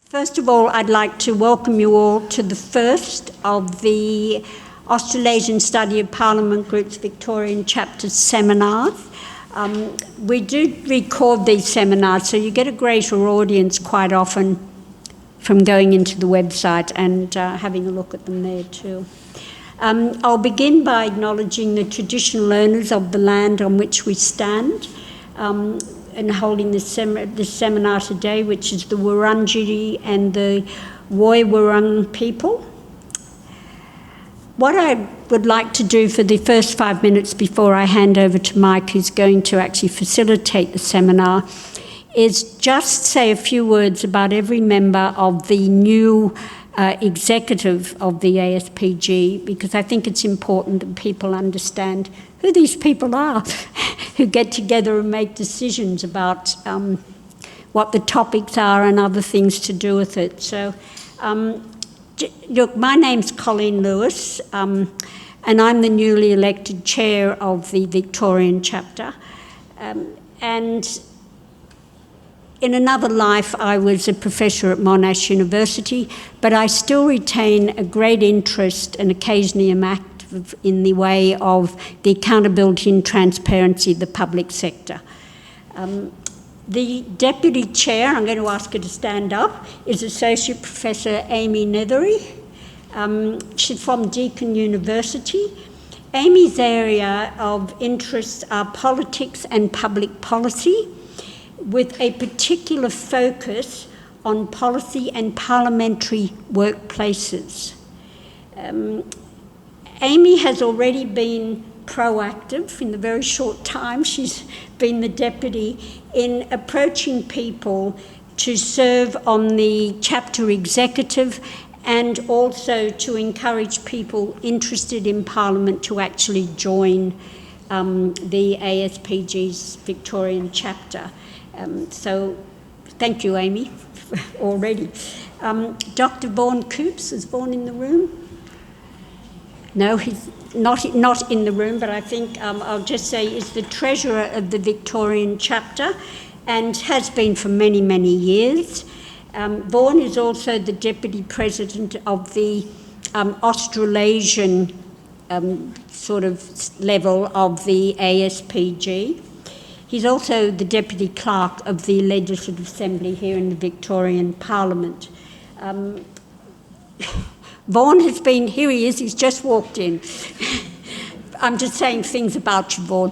First of all, I'd like to welcome you all to the first of the Australasian Study of Parliament Group's Victorian Chapter seminars. We do record these seminars, so you get a greater audience quite often from going into the website and having a look at them there too. I'll begin by acknowledging the traditional owners of the land on which we stand and holding this seminar today, which is the Wurundjeri and the Woiwurrung people. What I would like to do for the first 5 minutes before I hand over to Mike, who's going to actually facilitate the seminar, is just say a few words about every member of the new executive of the ASPG, because I think it's important that people understand who these people are who get together and make decisions about what the topics are and other things to do with it. So, look, my name's Colleen Lewis, and I'm the newly elected chair of the Victorian chapter. And in another life, I was a professor at Monash University, but I still retain a great interest and occasionally am active in the way of the accountability and transparency of the public sector. The deputy chair, I'm going to ask her to stand up, is Associate Professor Amy Nethery. She's from Deakin University. Amy's area of interests are politics and public policy, with a particular focus on policy and parliamentary workplaces. Amy has already been proactive in the very short time she's been the deputy in approaching people to serve on the chapter executive and also to encourage people interested in Parliament to actually join the ASPG's Victorian chapter. So thank you, Amy, already. Dr. Vaughan Coops, is Vaughan in the room? No, he's not in the room, but I think I'll just say is the treasurer of the Victorian chapter and has been for many, many years. Vaughan is also the deputy president of the Australasian sort of level of the ASPG. He's also the Deputy Clerk of the Legislative Assembly here in the Victorian Parliament. Vaughan has been, here he is, he's just walked in. I'm just saying things about you, Vaughan.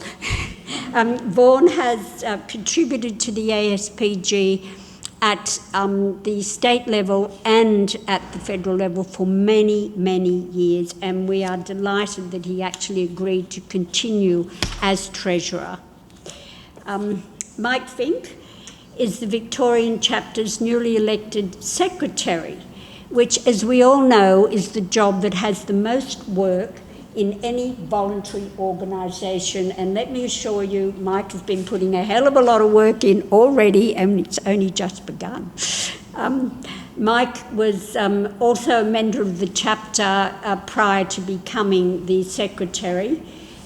Vaughan has contributed to the ASPG at the state level and at the federal level for many, many years, and we are delighted that he actually agreed to continue as treasurer. Mike Fink is the Victorian chapter's newly elected secretary, which, as we all know, is the job that has the most work in any voluntary organisation. And let me assure you, Mike has been putting a hell of a lot of work in already, and it's only just begun. Mike was also a member of the chapter prior to becoming the secretary.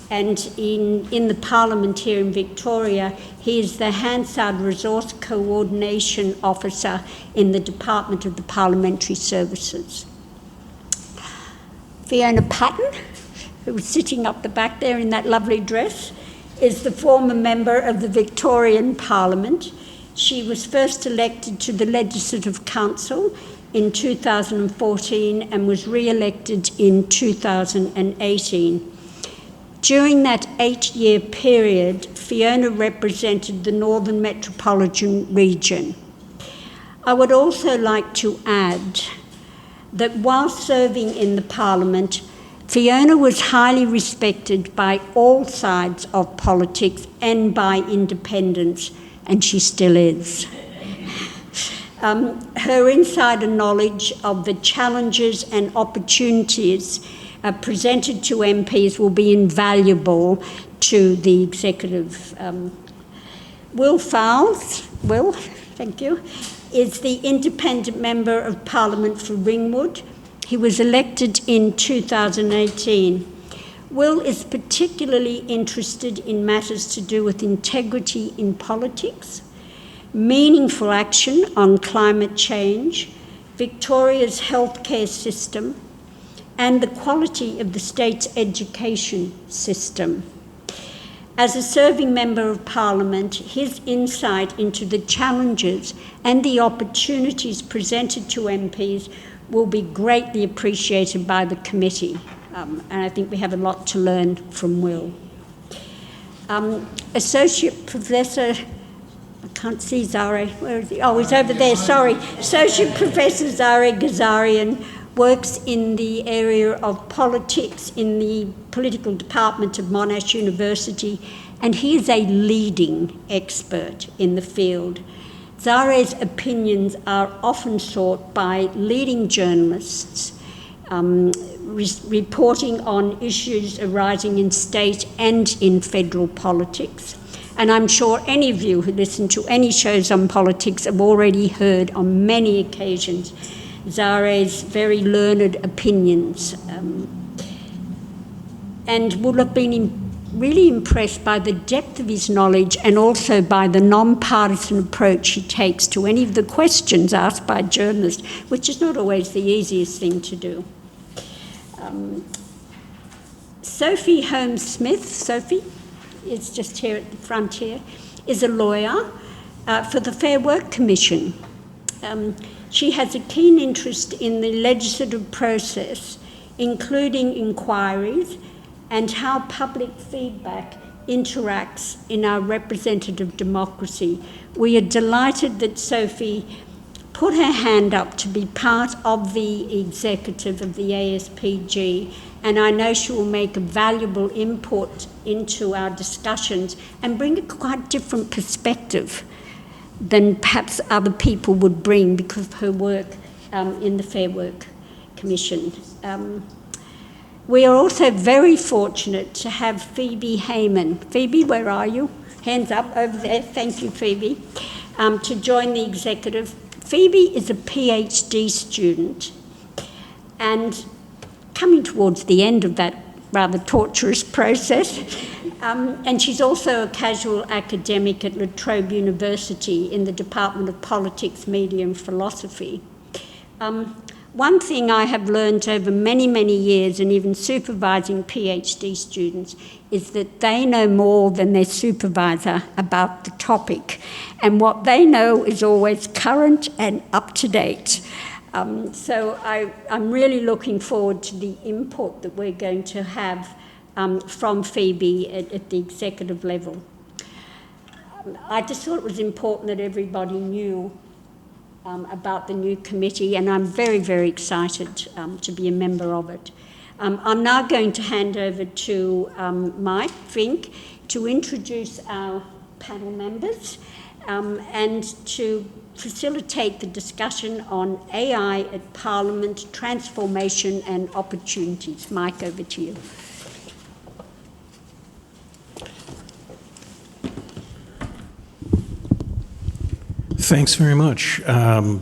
And in the Parliament here in Victoria, he is the Hansard Resource Coordination Officer in the Department of the Parliamentary Services. Fiona Patton, who was sitting up the back there in that lovely dress, is the former member of the Victorian Parliament. She was first elected to the Legislative Council in 2014 and was re-elected in 2018. During that 8-year period, Fiona represented the Northern Metropolitan Region. I would also like to add that while serving in the Parliament, Fiona was highly respected by all sides of politics and by independents, and she still is. Her insider knowledge of the challenges and opportunities presented to MPs will be invaluable to the executive. Will Fowles, thank you, is the independent member of Parliament for Ringwood. He was elected in 2018. Will is particularly interested in matters to do with integrity in politics, meaningful action on climate change, Victoria's healthcare system, and the quality of the state's education system. As a serving Member of Parliament, his insight into the challenges and the opportunities presented to MPs will be greatly appreciated by the committee, and I think we have a lot to learn from Will. Associate Professor, I can't see Zare, where is he? Oh, he's over there, sorry. Associate Professor Zare Ghazarian works in the area of politics in the political department of Monash University, and he is a leading expert in the field. Zare's opinions are often sought by leading journalists, reporting on issues arising in state and in federal politics. And I'm sure any of you who listen to any shows on politics have already heard on many occasions Zare's very learned opinions, and will have been really impressed by the depth of his knowledge and also by the non-partisan approach he takes to any of the questions asked by journalists, which is not always the easiest thing to do. Sophie Holmes-Smith, Sophie is just here at the front here, is a lawyer for the Fair Work Commission. She has a keen interest in the legislative process, including inquiries and how public feedback interacts in our representative democracy. We are delighted that Sophie put her hand up to be part of the executive of the ASPG, and I know she will make a valuable input into our discussions and bring a quite different perspective than perhaps other people would bring because of her work in the Fair Work Commission. We are also very fortunate to have Phoebe Heyman. Phoebe, where are you? Hands up over there. Thank you, Phoebe. To join the executive. Phoebe is a PhD student, and coming towards the end of that rather torturous process, and she's also a casual academic at La Trobe University in the Department of Politics, Media and Philosophy. One thing I have learned over many, many years, and even supervising PhD students, is that they know more than their supervisor about the topic, and what they know is always current and up to date. So I'm really looking forward to the input that we're going to have from Phoebe at the executive level. I just thought it was important that everybody knew about the new committee, and I'm very, very excited to be a member of it. I'm now going to hand over to Mike Fink to introduce our panel members and to facilitate the discussion on AI at Parliament, transformation and opportunities. Mike, over to you. Thanks very much.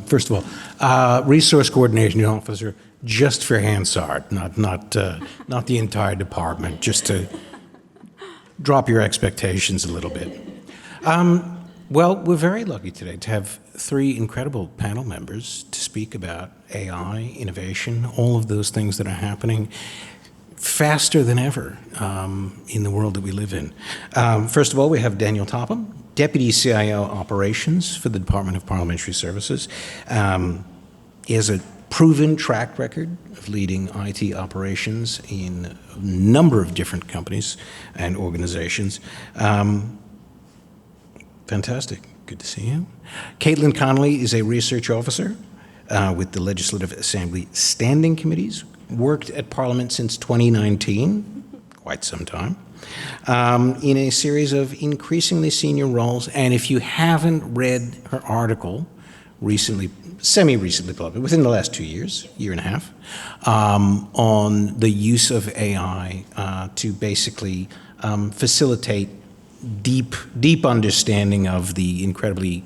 First of all, Resource Coordination Officer, just for Hansard, not the entire department, just to drop your expectations a little bit. Well, we're very lucky today to have three incredible panel members to speak about AI, innovation, all of those things that are happening faster than ever in the world that we live in. First of all, we have Daniel Topham, Deputy CIO Operations for the Department of Parliamentary Services. He has a proven track record of leading IT operations in a number of different companies and organizations. Fantastic. Good to see you. Caitlin Connally is a research officer with the Legislative Assembly Standing Committees, worked at Parliament since 2019, quite some time, in a series of increasingly senior roles. And if you haven't read her article, semi-recently published, within the last 2 years, year and a half, on the use of AI to basically facilitate deep understanding of the incredibly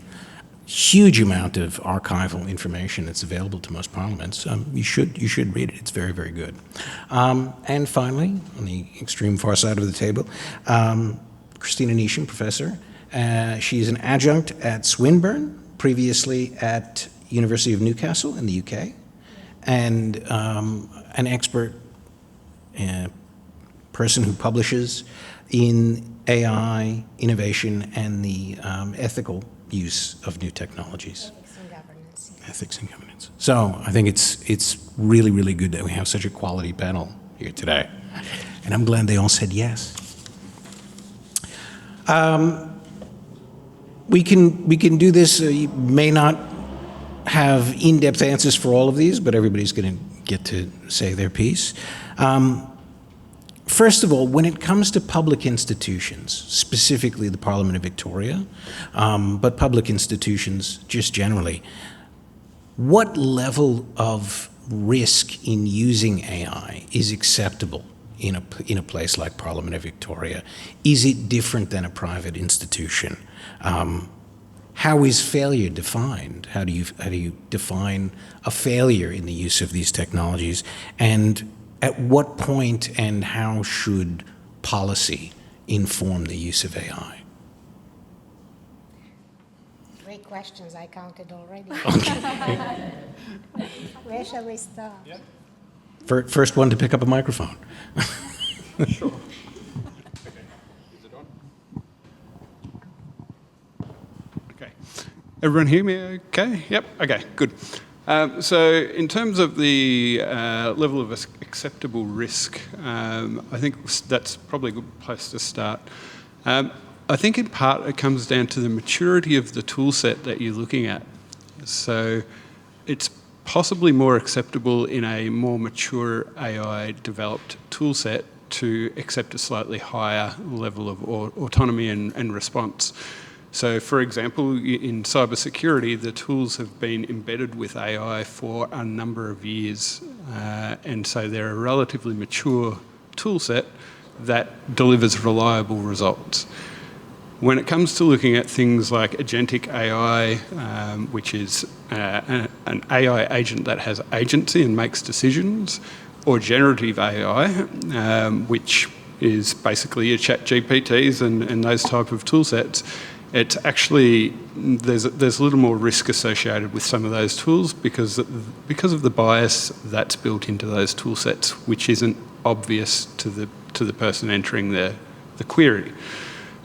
huge amount of archival information that's available to most parliaments. You should read it. It's very, very good. And finally, on the extreme far side of the table, Cristina Neesham, professor. She's an adjunct at Swinburne, previously at University of Newcastle in the UK, and an expert person who publishes in AI, innovation, and the ethical use of new technologies. Ethics and governance. Ethics and governance. So I think it's really, really good that we have such a quality panel here today. And I'm glad they all said yes. We can do this. You may not have in-depth answers for all of these, but everybody's going to get to say their piece. First of all, when it comes to public institutions, specifically the Parliament of Victoria, but public institutions just generally, what level of risk in using AI is acceptable in a place like Parliament of Victoria? Is it different than a private institution? How is failure defined? How do you define a failure in the use of these technologies? And at what point and how should policy inform the use of AI? Great questions, I counted already. Where shall we start? Yep. First one to pick up a microphone. Sure. Okay. Is it on? Okay. Everyone hear me okay? Yep. Okay, good. So in terms of the level of acceptable risk, I think that's probably a good place to start. I think in part it comes down to the maturity of the tool set that you're looking at. So it's possibly more acceptable in a more mature AI developed tool set to accept a slightly higher level of autonomy and response. So for example, in cybersecurity, the tools have been embedded with AI for a number of years. And so they're a relatively mature tool set that delivers reliable results. When it comes to looking at things like agentic AI, which is an AI agent that has agency and makes decisions, or generative AI, which is basically your chat GPTs and those type of tool sets, it's actually, there's a little more risk associated with some of those tools because of the bias that's built into those tool sets, which isn't obvious to the person entering the query.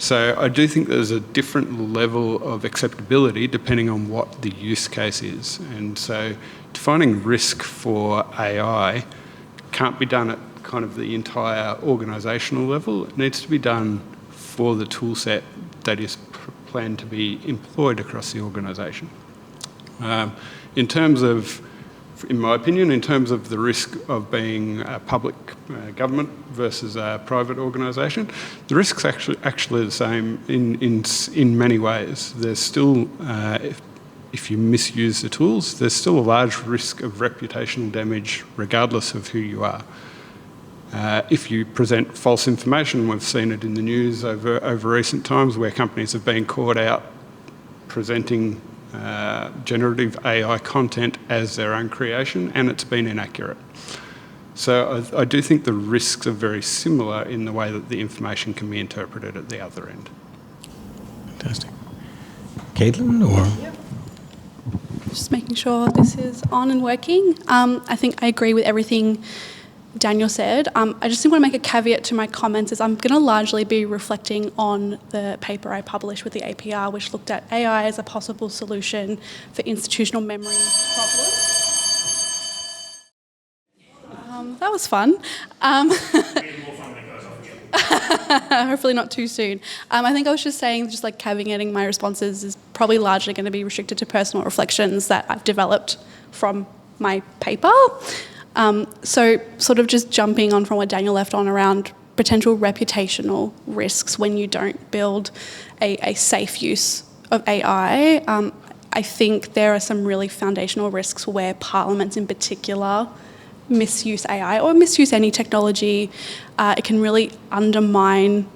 So I do think there's a different level of acceptability depending on what the use case is. And so defining risk for AI can't be done at kind of the entire organisational level. It needs to be done for the tool set that is planned to be employed across the organisation. In terms of, in my opinion, in terms of the risk of being a public government versus a private organisation, the risk's actually the same in many ways. There's still, if you misuse the tools, there's still a large risk of reputational damage regardless of who you are. If you present false information, we've seen it in the news over recent times where companies have been caught out presenting generative AI content as their own creation, and it's been inaccurate. So I do think the risks are very similar in the way that the information can be interpreted at the other end. Fantastic. Caitlin, or? Yep. Just making sure this is on and working. I think I agree with everything Daniel said. I just want to make a caveat to my comments is I'm going to largely be reflecting on the paper I published with the APR, which looked at AI as a possible solution for institutional memory problems. That was fun. Hopefully not too soon. I think I was just saying, just like caveating my responses is probably largely going to be restricted to personal reflections that I've developed from my paper. So sort of just jumping on from what Daniel left on around potential reputational risks when you don't build a safe use of AI, I think there are some really foundational risks where parliaments in particular misuse AI or misuse any technology. It can really undermine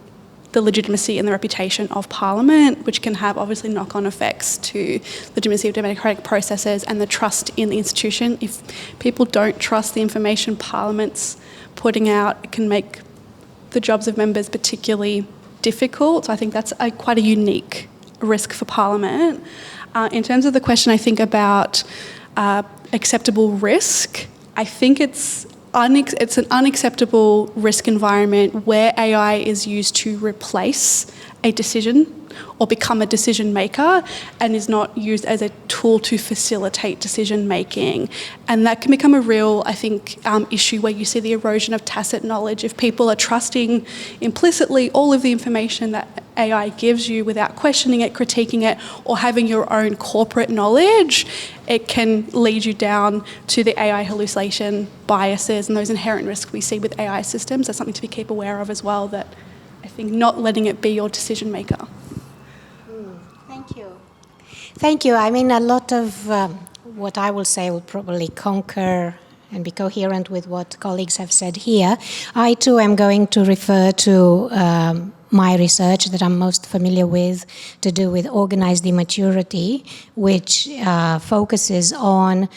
the legitimacy and the reputation of Parliament, which can have obviously knock-on effects to legitimacy of democratic processes and the trust in the institution. If people don't trust the information Parliament's putting out, it can make the jobs of members particularly difficult. So I think that's quite a unique risk for Parliament. In terms of the question, I think about acceptable risk, I think it's an unacceptable risk environment where AI is used to replace a decision or become a decision maker and is not used as a tool to facilitate decision making. And that can become a real, I think, issue where you see the erosion of tacit knowledge. If people are trusting implicitly all of the information that AI gives you without questioning it, critiquing it, or having your own corporate knowledge, it can lead you down to the AI hallucination biases and those inherent risks we see with AI systems. That's something to keep aware of as well, that I think not letting it be your decision maker. Thank you. Thank you. I mean, a lot of what I will say will probably concur and be coherent with what colleagues have said here. I too am going to refer to my research that I'm most familiar with, to do with organized immaturity, which focuses on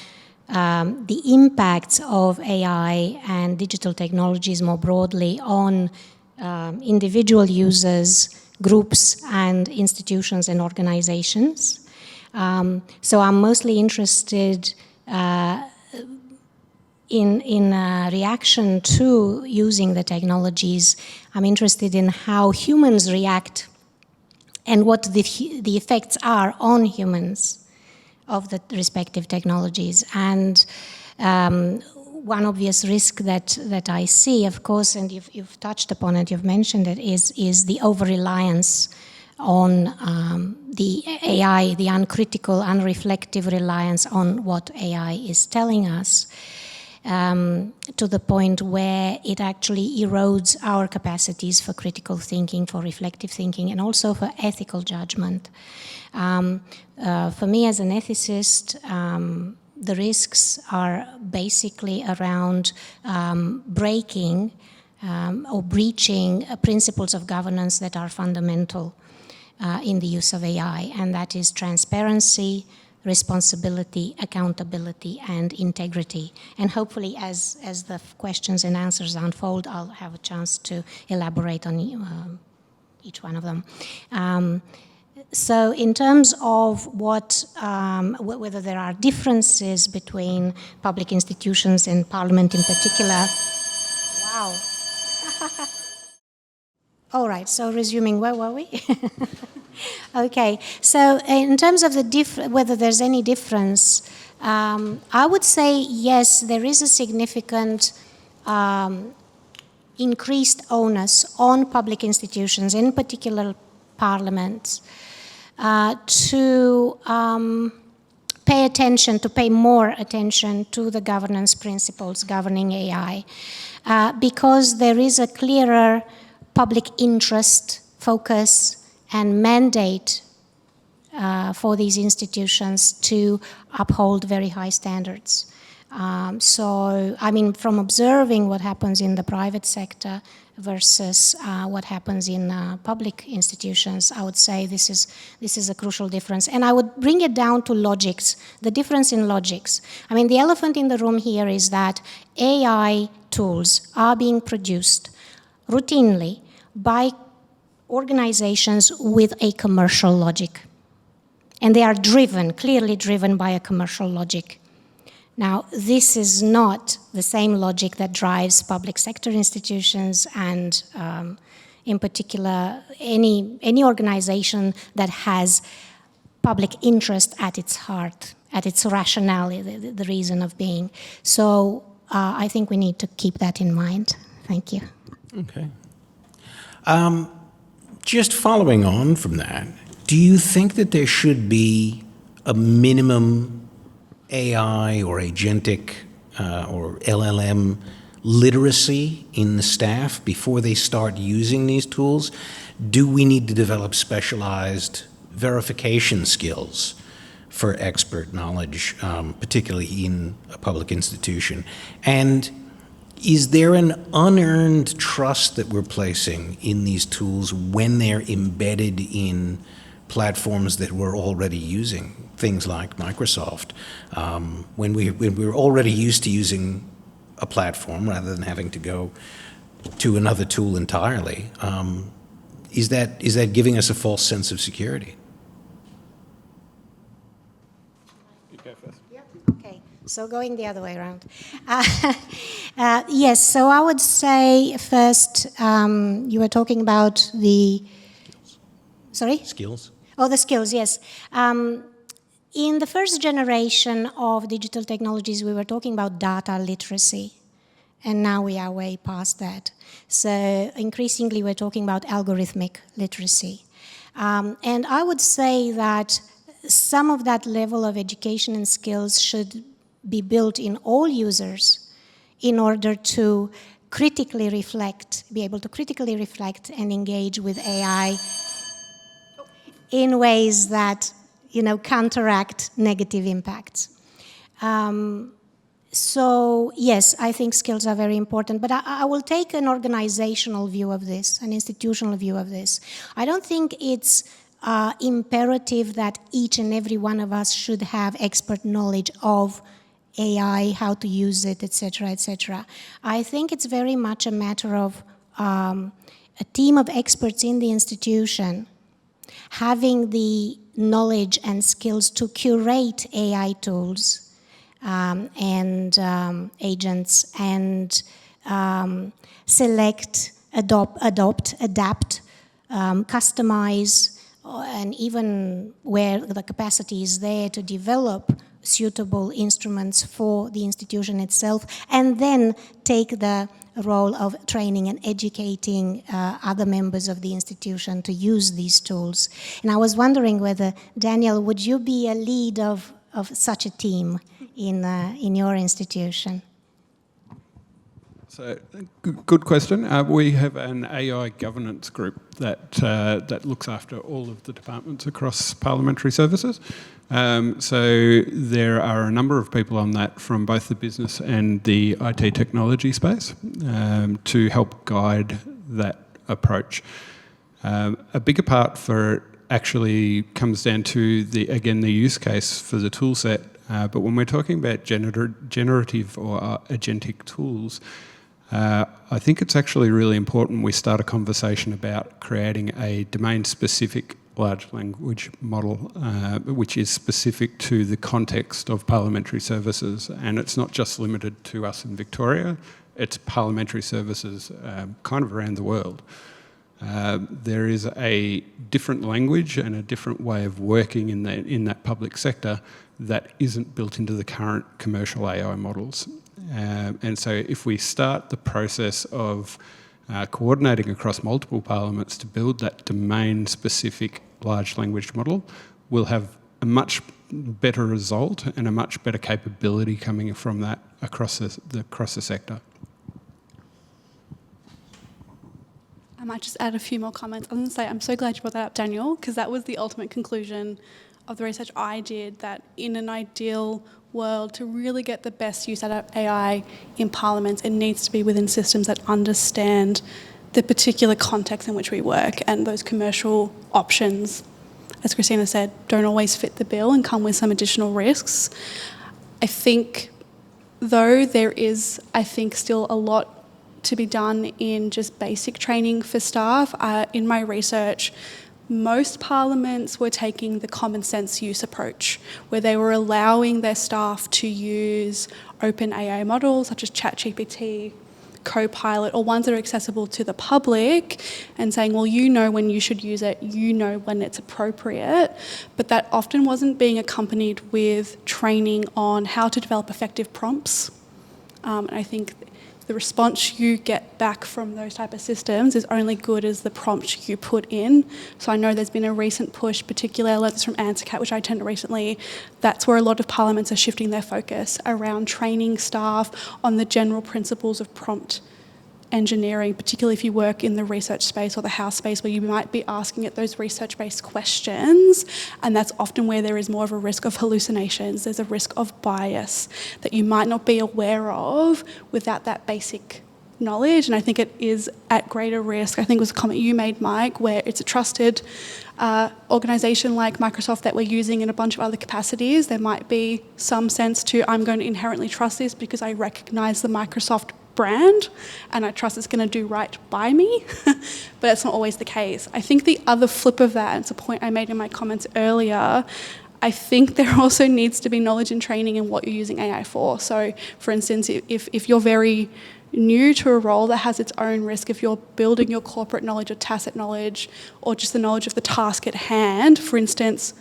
the impacts of AI and digital technologies more broadly on individual users, groups, and institutions and organizations. So I'm mostly interested in reaction to using the technologies. I'm interested in how humans react and what the effects are on humans of the respective technologies. And one obvious risk that I see, of course, and you've touched upon it, you've mentioned it, is the over-reliance on the AI, the uncritical, unreflective reliance on what AI is telling us, to the point where it actually erodes our capacities for critical thinking, for reflective thinking, and also for ethical judgment. For me as an ethicist, the risks are basically around breaking or breaching principles of governance that are fundamental in the use of AI, and that is transparency, responsibility, accountability, and integrity. And hopefully, as the questions and answers unfold, I'll have a chance to elaborate on each one of them. So in terms of whether there are differences between public institutions and Parliament in particular. Wow. All right, so resuming, where were we? Okay, so in terms of whether there's any difference, I would say yes, there is a significant increased onus on public institutions, in particular parliaments, to pay more attention to the governance principles governing AI, because there is a clearer public interest, focus, and mandate for these institutions to uphold very high standards. So, I mean, from observing what happens in the private sector versus what happens in public institutions, I would say this is a crucial difference. And I would bring it down to logics, the difference in logics. I mean, the elephant in the room here is that AI tools are being produced routinely by organizations with a commercial logic. And they are clearly driven by a commercial logic. Now, this is not the same logic that drives public sector institutions and, in particular, any organization that has public interest at its heart, at its rationale, the reason of being. So I think we need to keep that in mind. Thank you. Okay. Just following on from that, do you think that there should be a minimum AI or agentic or LLM literacy in the staff before they start using these tools? Do we need to develop specialized verification skills for expert knowledge, particularly in a public institution? And is there an unearned trust that we're placing in these tools when they're embedded in platforms that we're already using, things like Microsoft? When we're already used to using a platform rather than having to go to another tool entirely, is that giving us a false sense of security? So going the other way around. Yes, so I would say first, you were talking about the... Sorry? Skills? Oh, the skills, yes. In the first generation of digital technologies, we were talking about data literacy. And now we are way past that. So increasingly, we're talking about algorithmic literacy. And I would say that some of that level of education and skills should be built in all users in order to critically reflect, be able to critically reflect and engage with AI in ways that, counteract negative impacts. So yes, I think skills are very important, but I will take an organizational view of this, an institutional view of this. I don't think it's imperative that each and every one of us should have expert knowledge of AI, how to use it, etc., etc. I think it's very much a matter of a team of experts in the institution having the knowledge and skills to curate AI tools and agents and select, adopt, adapt, customize, and even where the capacity is there to develop suitable instruments for the institution itself, and then take the role of training and educating other members of the institution to use these tools. And I was wondering whether, Daniel, would you be a lead of such a team in your institution? So, good question. We have an AI governance group that looks after all of the departments across parliamentary services. So there are a number of people on that from both the business and the IT technology space to help guide that approach. A bigger part for it actually comes down to the use case for the tool set. But when we're talking about generative or agentic tools, I think it's actually really important we start a conversation about creating a domain-specific large language model, which is specific to the context of parliamentary services. And it's not just limited to us in Victoria, it's parliamentary services kind of around the world. There is a different language and a different way of working in that public sector that isn't built into the current commercial AI models. And so if we start the process of coordinating across multiple parliaments to build that domain-specific large language model, we'll have a much better result and a much better capability coming from that across the sector. I might just add a few more comments. I'm going to say I'm so glad you brought that up, Daniel, because that was the ultimate conclusion of the research I did, that in an ideal world, to really get the best use out of AI in parliaments, it needs to be within systems that understand the particular context in which we work, and those commercial options, as Cristina said, don't always fit the bill and come with some additional risks. I think, though, there is, still a lot to be done in just basic training for staff. In my research, most parliaments were taking the common sense use approach, where they were allowing their staff to use open AI models such as ChatGPT, Copilot, or ones that are accessible to the public, and saying, well, you know when you should use it, you know when it's appropriate. But that often wasn't being accompanied with training on how to develop effective prompts. And I think the response you get back from those type of systems is only good as the prompt you put in. So I know there's been a recent push, particularly I learned this from ANSCAT, which I attended recently. That's where a lot of parliaments are shifting their focus around training staff on the general principles of prompt engineering, particularly if you work in the research space or the house space where you might be asking it those research-based questions, and that's often where there is more of a risk of hallucinations. There's a risk of bias that you might not be aware of without that basic knowledge, and I think it is at greater risk. I think it was a comment you made, Mike, where it's a trusted organisation like Microsoft that we're using in a bunch of other capacities. There might be some sense to, I'm going to inherently trust this because I recognise the Microsoft brand and I trust it's going to do right by me, but that's not always the case. I think the other flip of that, and it's a point I made in my comments earlier, I think there also needs to be knowledge and training in what you're using AI for. So, for instance, if you're very new to a role that has its own risk, if you're building your corporate knowledge or tacit knowledge or just the knowledge of the task at hand, for instance,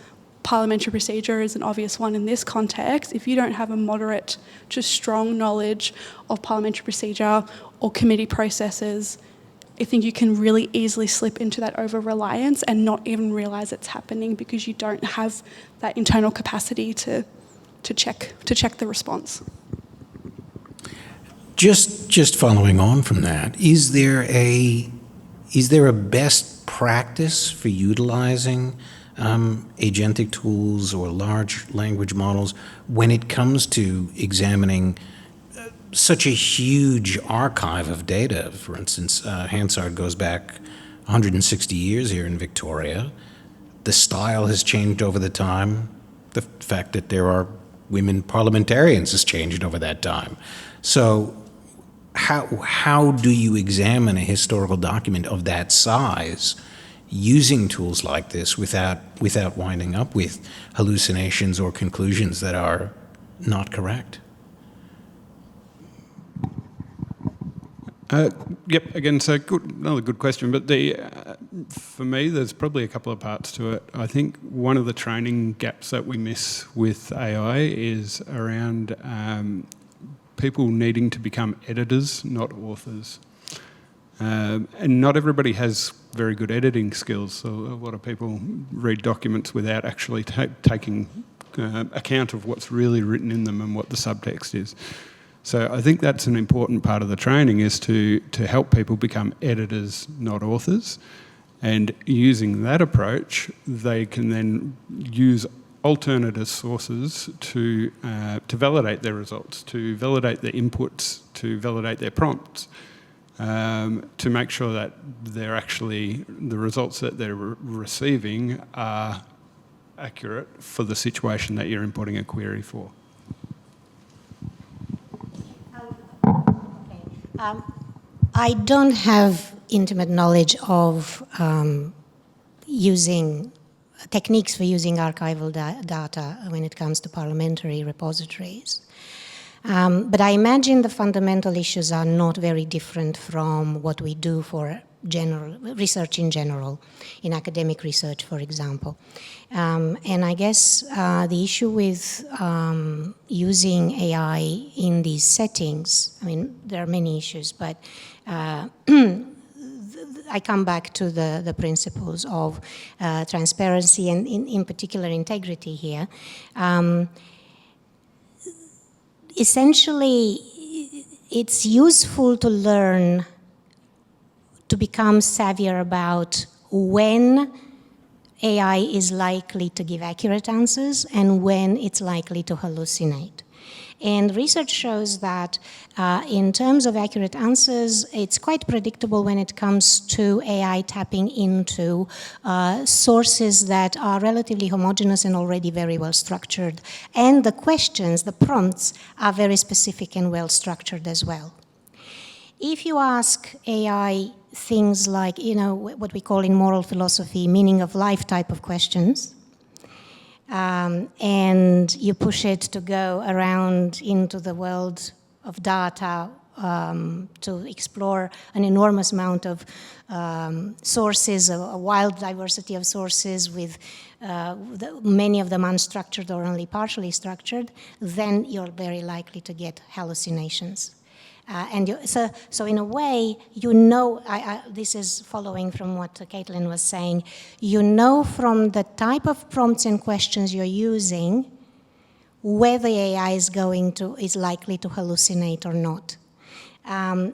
parliamentary procedure is an obvious one in this context. If you don't have a moderate to strong knowledge of parliamentary procedure or committee processes, I think you can really easily slip into that over-reliance and not even realise it's happening because you don't have that internal capacity to check the response. Just following on from that, is there a best practice for utilizing agentic tools or large language models when it comes to examining such a huge archive of data? For instance, Hansard goes back 160 years here in Victoria. The style has changed over the time. The fact that there are women parliamentarians has changed over that time. So how do you examine a historical document of that size using tools like this without winding up with hallucinations or conclusions that are not correct? Yep, again, so another good question, but for me, there's probably a couple of parts to it. I think one of the training gaps that we miss with AI is around people needing to become editors, not authors. And not everybody has very good editing skills, so a lot of people read documents without actually taking account of what's really written in them and what the subtext is. So I think that's an important part of the training, is to help people become editors, not authors. And using that approach, they can then use alternative sources to validate their results, to validate their inputs, to validate their prompts, to make sure that they're actually, the results that they're receiving are accurate for the situation that you're inputting a query for. I don't have intimate knowledge of using techniques for using archival data when it comes to parliamentary repositories. But I imagine the fundamental issues are not very different from what we do for general research in general, in academic research, for example. And I guess the issue with using AI in these settings, I mean, there are many issues, but I come back to the principles of transparency and in particular integrity here. Essentially, it's useful to learn to become savvier about when AI is likely to give accurate answers and when it's likely to hallucinate. And research shows that in terms of accurate answers, it's quite predictable when it comes to AI tapping into sources that are relatively homogeneous and already very well structured. And the questions, the prompts, are very specific and well structured as well. If you ask AI things like, you know, what we call in moral philosophy, meaning of life type of questions, and you push it to go around into the world of data to explore an enormous amount of sources, a wild diversity of sources with many of them unstructured or only partially structured, then you're very likely to get hallucinations. So in a way, you know, this is following from what Caitlin was saying, you know from the type of prompts and questions you're using whether AI is likely to hallucinate or not.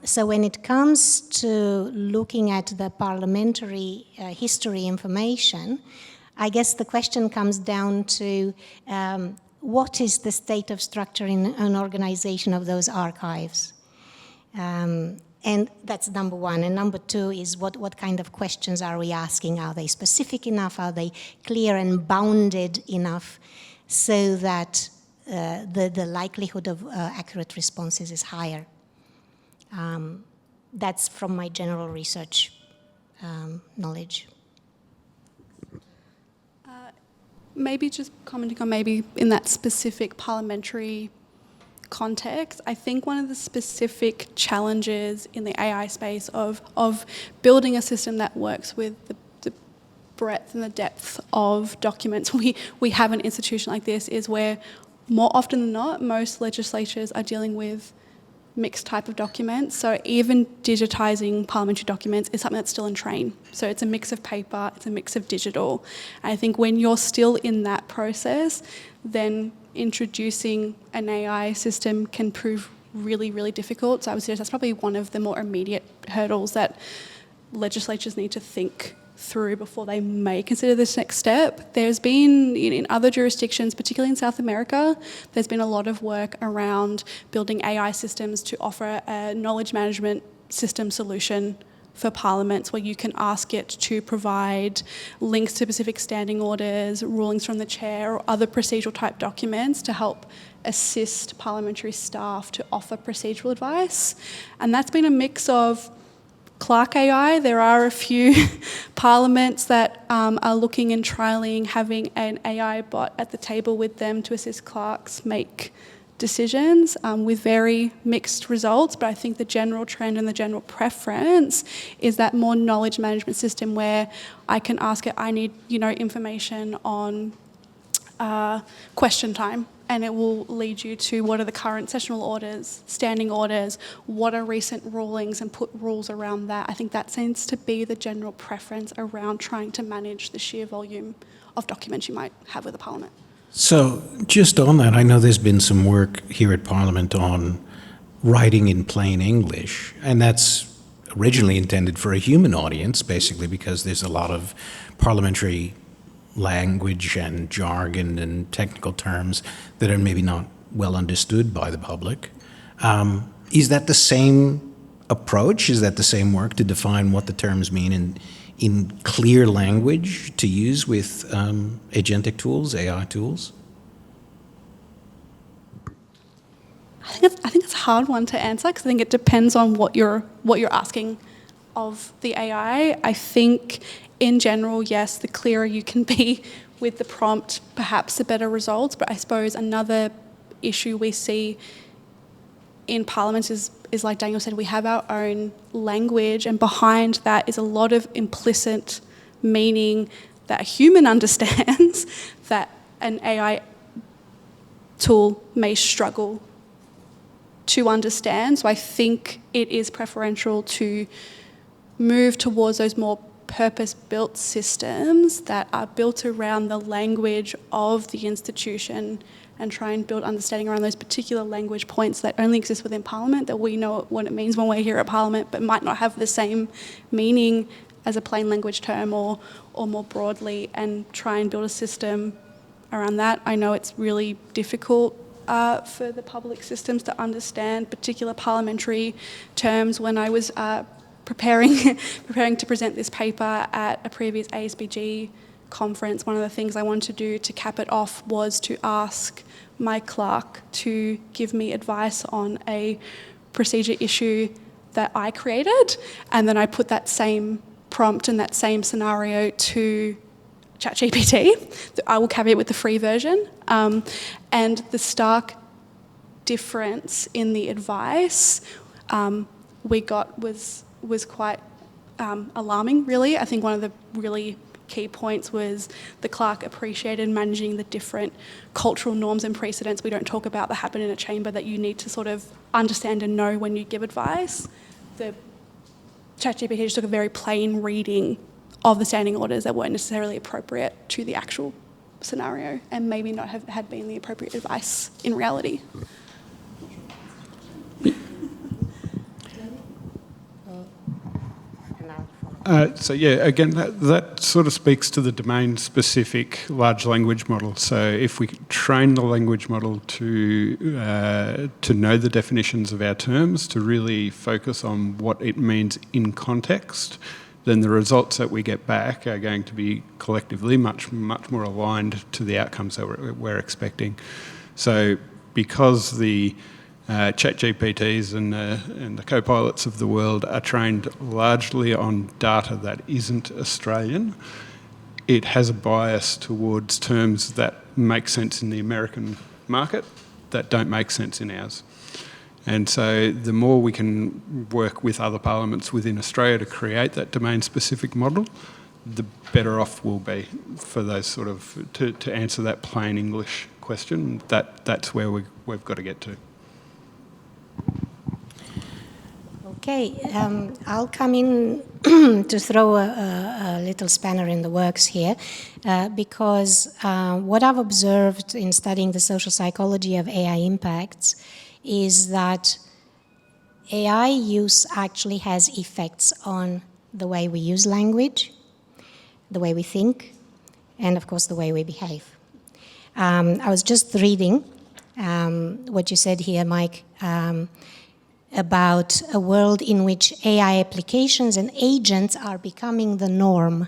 So when it comes to looking at the parliamentary history information, I guess the question comes down to what is the state of structure in an organization of those archives? And that's number one. And number two is what kind of questions are we asking? Are they specific enough? Are they clear and bounded enough so that the likelihood of accurate responses is higher? That's from my general research knowledge. maybe just commenting on maybe in that specific parliamentary context, I think one of the specific challenges in the AI space of building a system that works with the breadth and the depth of documents we have an institution like this is where more often than not most legislatures are dealing with mixed type of documents. So even digitising parliamentary documents is something that's still in train. So it's a mix of paper, it's a mix of digital. And I think when you're still in that process, then introducing an AI system can prove really, really difficult. So I would suggest that's probably one of the more immediate hurdles that legislatures need to think through before they may consider this next step. There's been, in other jurisdictions, particularly in South America, there's been a lot of work around building AI systems to offer a knowledge management system solution for parliaments where you can ask it to provide links to specific standing orders, rulings from the chair, or other procedural type documents to help assist parliamentary staff to offer procedural advice. And that's been a mix of Clerk AI. There are a few parliaments that are looking and trialling having an AI bot at the table with them to assist clerks make decisions with very mixed results. But I think the general trend and the general preference is that more knowledge management system where I can ask it, I need information on question time, and it will lead you to what are the current sessional orders, standing orders, what are recent rulings, and put rules around that. I think that seems to be the general preference around trying to manage the sheer volume of documents you might have with a parliament. So just on that, I know there's been some work here at Parliament on writing in plain English, and that's originally intended for a human audience, basically, because there's a lot of parliamentary language and jargon and technical terms that are maybe not well understood by the public. Is that the same approach? Is that the same work to define what the terms mean in clear language to use with agentic tools, AI tools? I think it's a hard one to answer because I think it depends on what you're asking of the AI. I think in general, yes, the clearer you can be with the prompt, perhaps the better results. But I suppose another issue we see in Parliament is like Daniel said, we have our own language, and behind that is a lot of implicit meaning that a human understands that an AI tool may struggle to understand. So I think it is preferential to move towards those more purpose-built systems that are built around the language of the institution and try and build understanding around those particular language points that only exist within Parliament, that we know what it means when we're here at Parliament, but might not have the same meaning as a plain language term or more broadly, and try and build a system around that. I know it's really difficult for the public systems to understand particular parliamentary terms. When I was preparing to present this paper at a previous ASPG conference, one of the things I wanted to do to cap it off was to ask my clerk to give me advice on a procedure issue that I created, and then I put that same prompt and that same scenario to ChatGPT. I will caveat with the free version, and the stark difference in the advice we got was quite alarming, really. I think one of the really key points was the clerk appreciated managing the different cultural norms and precedents we don't talk about that happen in a chamber that you need to sort of understand and know when you give advice. The ChatGPT just took a very plain reading of the standing orders that weren't necessarily appropriate to the actual scenario and maybe not have had been the appropriate advice in reality. So yeah, again, that sort of speaks to the domain-specific large language model. So if we train the language model to know the definitions of our terms, to really focus on what it means in context, then the results that we get back are going to be collectively much more aligned to the outcomes that we're expecting. So because the ChatGPTs and the co-pilots of the world are trained largely on data that isn't Australian, it has a bias towards terms that make sense in the American market that don't make sense in ours. And so the more we can work with other parliaments within Australia to create that domain-specific model, the better off we'll be for those sort of, to answer that plain English question. That's where we've got to get to. Okay, I'll come in to throw a little spanner in the works here, because what I've observed in studying the social psychology of AI impacts is that AI use actually has effects on the way we use language, the way we think, and of course the way we behave. I was just reading what you said here, Mike, about a world in which AI applications and agents are becoming the norm.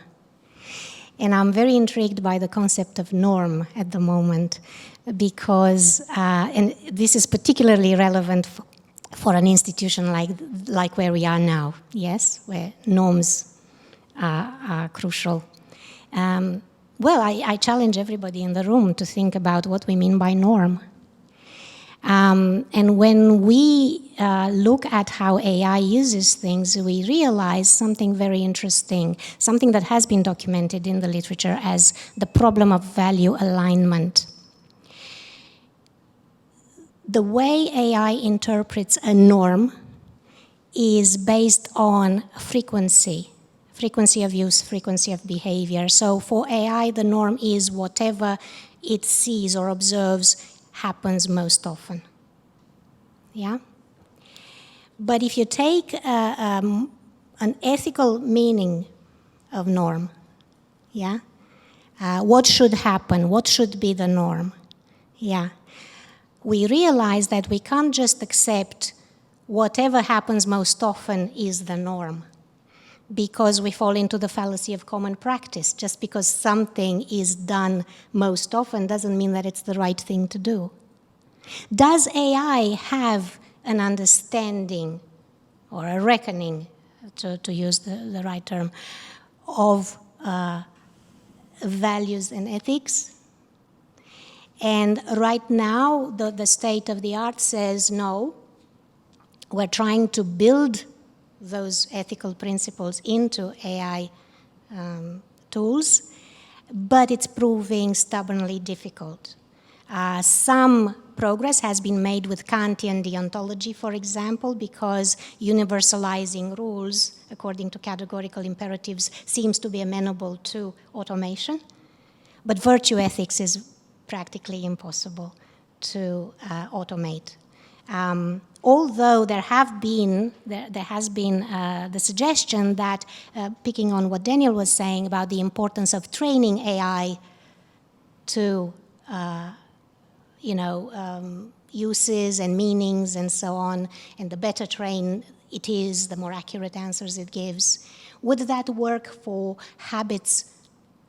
And I'm very intrigued by the concept of norm at the moment, because, and this is particularly relevant for an institution like where we are now, yes, where norms are crucial. Well, I challenge everybody in the room to think about what we mean by norm. And when we look at how AI uses things, we realize something very interesting, something that has been documented in the literature as the problem of value alignment. The way AI interprets a norm is based on frequency of use, frequency of behavior. So for AI, the norm is whatever it sees or observes happens most often. Yeah? But if you take an ethical meaning of norm, yeah? What should happen? What should be the norm? Yeah. We realize that we can't just accept whatever happens most often is the norm, because we fall into the fallacy of common practice. Just because something is done most often doesn't mean that it's the right thing to do. Does AI have an understanding or a reckoning, to use the right term, of values and ethics? And right now, the state of the art says no. We're trying to build those ethical principles into AI tools, but it's proving stubbornly difficult. Some progress has been made with Kantian deontology, for example, because universalizing rules according to categorical imperatives seems to be amenable to automation. But virtue ethics is practically impossible to automate. Although there has been the suggestion that, picking on what Daniel was saying about the importance of training AI to, uses and meanings and so on, and the better trained it is, the more accurate answers it gives. Would that work for habits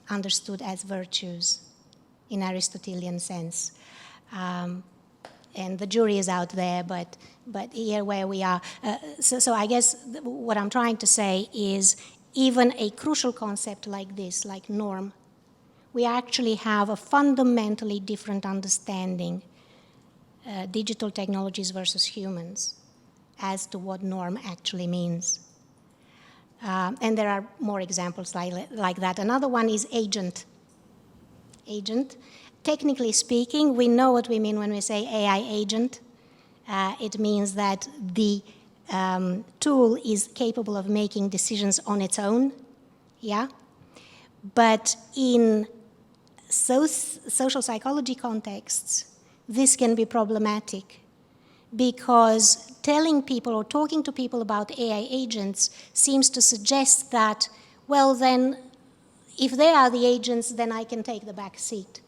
understood as virtues in Aristotelian sense? And the jury is out there, but here where we are. So I guess what I'm trying to say is even a crucial concept like this, like norm, we actually have a fundamentally different understanding, digital technologies versus humans, as to what norm actually means. And there are more examples like that. Another one is agent. Agent. Technically speaking, we know what we mean when we say AI agent. It means that the tool is capable of making decisions on its own, yeah? But in social psychology contexts, this can be problematic, because telling people or talking to people about AI agents seems to suggest that, well then, if they are the agents, then I can take the back seat,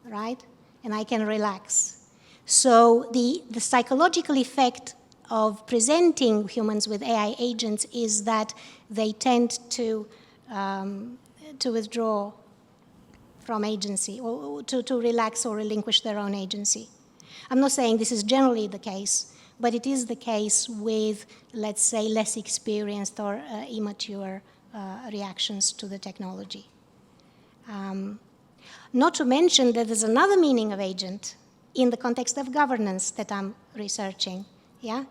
right? And I can relax. So the psychological effect of presenting humans with AI agents is that they tend to withdraw from agency, or to relax or relinquish their own agency. I'm not saying this is generally the case, but it is the case with, let's say, less experienced or immature reactions to the technology. Not to mention that there's another meaning of agent in the context of governance that I'm researching, yeah?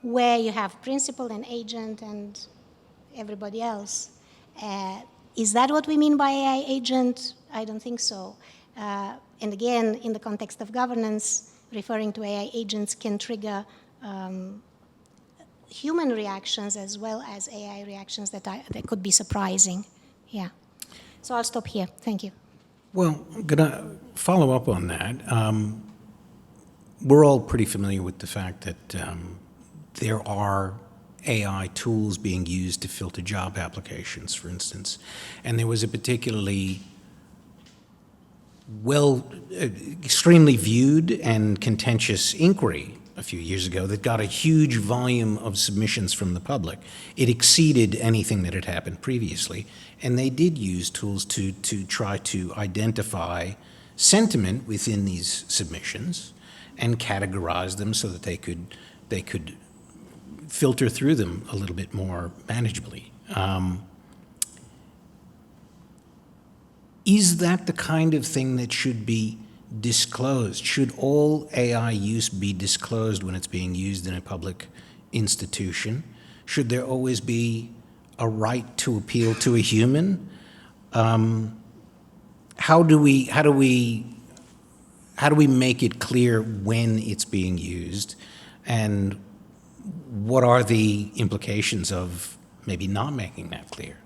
Where you have principal and agent and everybody else. Is that what we mean by AI agent? I don't think so. And again, in the context of governance, referring to AI agents can trigger human reactions as well as AI reactions that could be surprising. Yeah. So I'll stop here. Thank you. Well, I'm going to follow up on that. We're all pretty familiar with the fact that there are AI tools being used to filter job applications, for instance. And there was a particularly extremely viewed and contentious inquiry a few years ago that got a huge volume of submissions from the public. It exceeded anything that had happened previously, and they did use tools to try to identify sentiment within these submissions and categorize them so that they could filter through them a little bit more manageably. Is that the kind of thing that should be disclosed? Should all AI use be disclosed when it's being used in a public institution? Should there always be a right to appeal to a human? How do we make it clear when it's being used, and what are the implications of maybe not making that clear?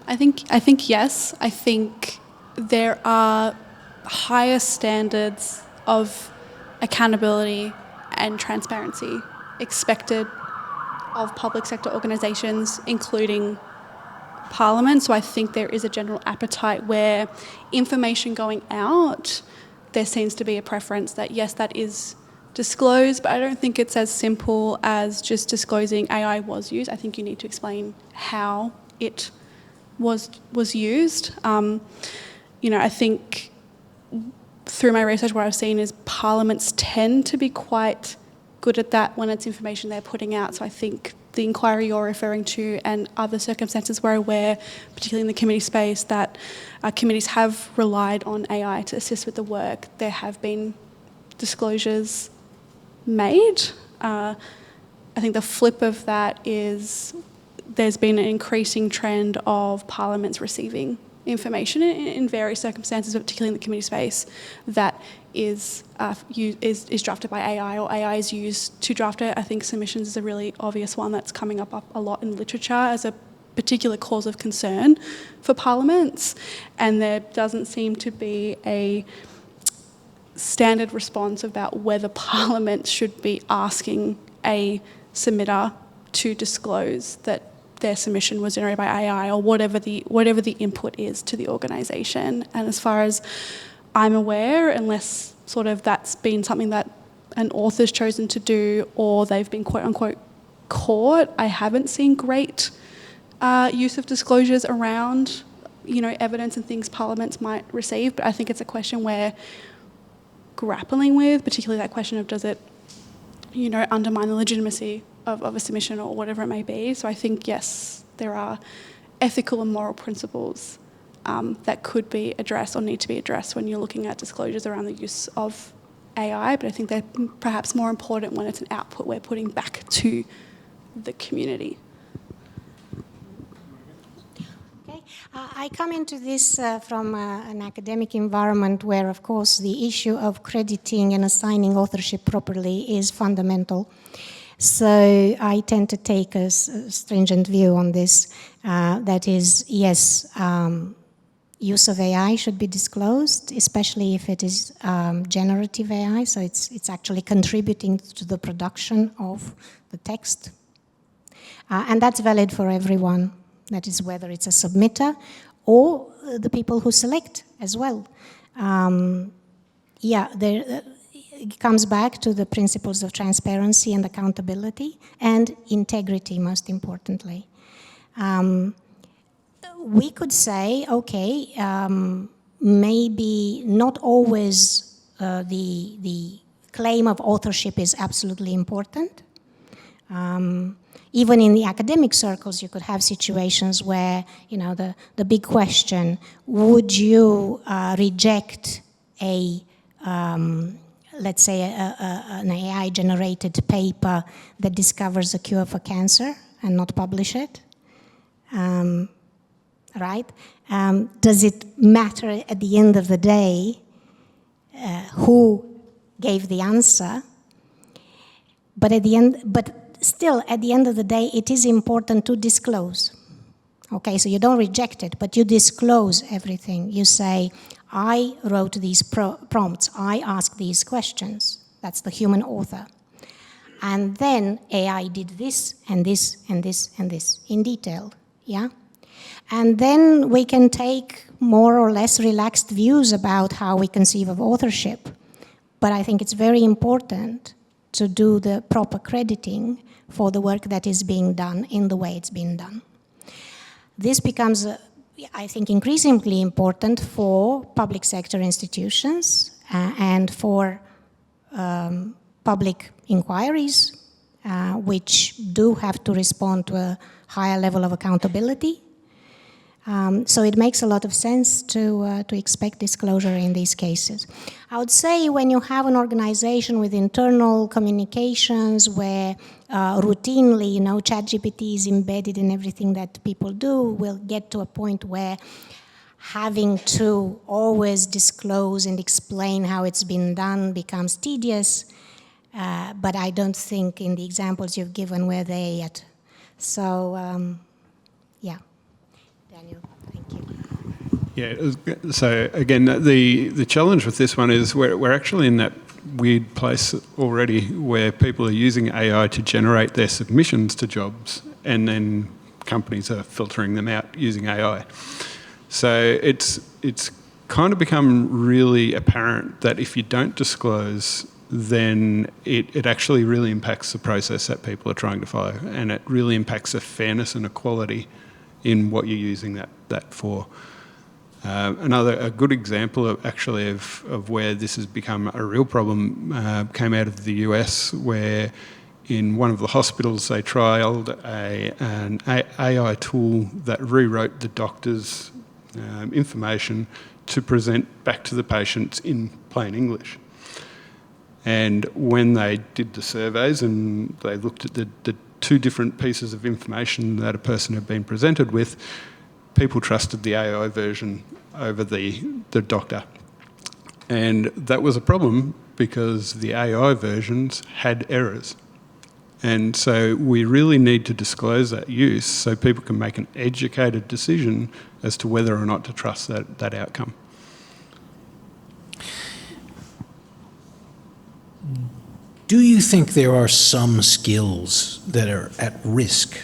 I think yes. I think there are higher standards of accountability and transparency expected of public sector organisations, including Parliament. So I think there is a general appetite where information going out, there seems to be a preference that yes, that is disclosed, but I don't think it's as simple as just disclosing AI was used. I think you need to explain how it was used. I think through my research what I've seen is parliaments tend to be quite good at that when it's information they're putting out. So I think the inquiry you're referring to and other circumstances we're aware, particularly in the committee space, that committees have relied on AI to assist with the work. There have been disclosures made. I think the flip of that is there's been an increasing trend of parliaments receiving information in various circumstances, but particularly in the committee space, that is drafted by AI, or AI is used to draft it. I think submissions is a really obvious one that's coming up a lot in literature as a particular cause of concern for parliaments, and there doesn't seem to be a standard response about whether parliament should be asking a submitter to disclose that their submission was generated by AI, or whatever the input is to the organisation. And as far as I'm aware, unless sort of that's been something that an author's chosen to do or they've been quote unquote caught, I haven't seen great use of disclosures around, evidence and things parliaments might receive. But I think it's a question we're grappling with, particularly that question of does it, undermine the legitimacy of a submission or whatever it may be. So I think, yes, there are ethical and moral principles that could be addressed or need to be addressed when you're looking at disclosures around the use of AI, but I think they're perhaps more important when it's an output we're putting back to the community. Okay. I come into this from an academic environment where, of course, the issue of crediting and assigning authorship properly is fundamental. So I tend to take a stringent view on this. That is, yes, use of AI should be disclosed, especially if it is generative AI, so it's actually contributing to the production of the text. And that's valid for everyone. That is, whether it's a submitter or the people who select as well. It comes back to the principles of transparency and accountability and integrity, most importantly. We could say, okay, maybe not always the claim of authorship is absolutely important. Even in the academic circles, you could have situations where, you know, the big question, would you reject let's say, an AI-generated paper that discovers a cure for cancer and not publish it? Right? Does it matter at the end of the day who gave the answer? But still, at the end of the day, it is important to disclose. Okay, so you don't reject it, but you disclose everything. You say, I wrote these prompts, I asked these questions. That's the human author. And then AI did this and this and this and this in detail, yeah? And then we can take more or less relaxed views about how we conceive of authorship. But I think it's very important to do the proper crediting for the work that is being done in the way it's been done. This becomes, I think, increasingly important for public sector institutions and for public inquiries, which do have to respond to a higher level of accountability. So it makes a lot of sense to expect disclosure in these cases. I would say when you have an organization with internal communications where routinely, you know, ChatGPT is embedded in everything that people do, we'll get to a point where having to always disclose and explain how it's been done becomes tedious. But I don't think in the examples you've given were there yet. So, yeah. Daniel, thank you. Yeah, so again, the challenge with this one is we're actually in that weird place already where people are using AI to generate their submissions to jobs, and then companies are filtering them out using AI. So it's kind of become really apparent that if you don't disclose, then it actually really impacts the process that people are trying to follow, and it really impacts the fairness and equality in what you're using that for. A good example of where this has become a real problem came out of the US, where in one of the hospitals they trialled an AI tool that rewrote the doctor's information to present back to the patients in plain English. And when they did the surveys and they looked at the two different pieces of information that a person had been presented with, people trusted the AI version over the doctor. And that was a problem because the AI versions had errors. And so we really need to disclose that use so people can make an educated decision as to whether or not to trust that outcome. Do you think there are some skills that are at risk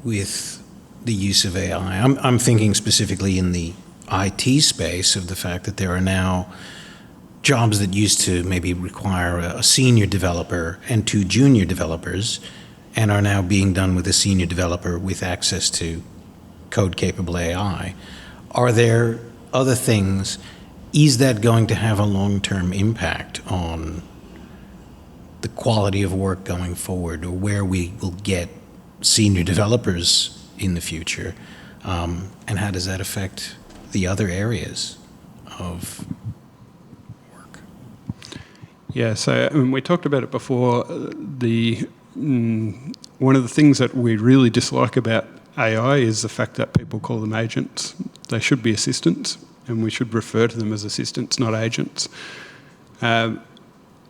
with the use of AI? I'm thinking specifically in the IT space of the fact that there are now jobs that used to maybe require a senior developer and two junior developers and are now being done with a senior developer with access to code-capable AI. Are there other things? Is that going to have a long-term impact on the quality of work going forward, or where we will get senior developers in the future? And how does that affect the other areas of work? Yeah, so we talked about it before. One of the things that we really dislike about AI is the fact that people call them agents. They should be assistants, and we should refer to them as assistants, not agents.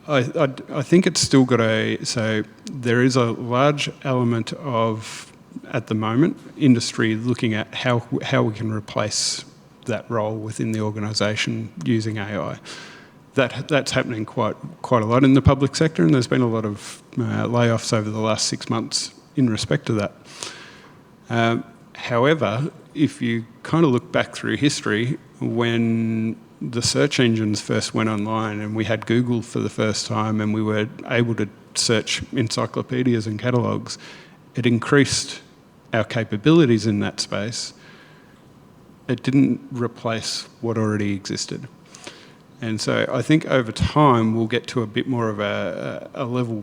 I think it's still got so there is a large element of, at the moment, industry looking at how we can replace that role within the organisation using AI. That's happening quite a lot in the public sector, and there's been a lot of layoffs over the last 6 months in respect to that. However, if you kind of look back through history, when the search engines first went online and we had Google for the first time and we were able to search encyclopedias and catalogues, it increased our capabilities in that space. It didn't replace what already existed. And so I think over time we'll get to a bit more of a level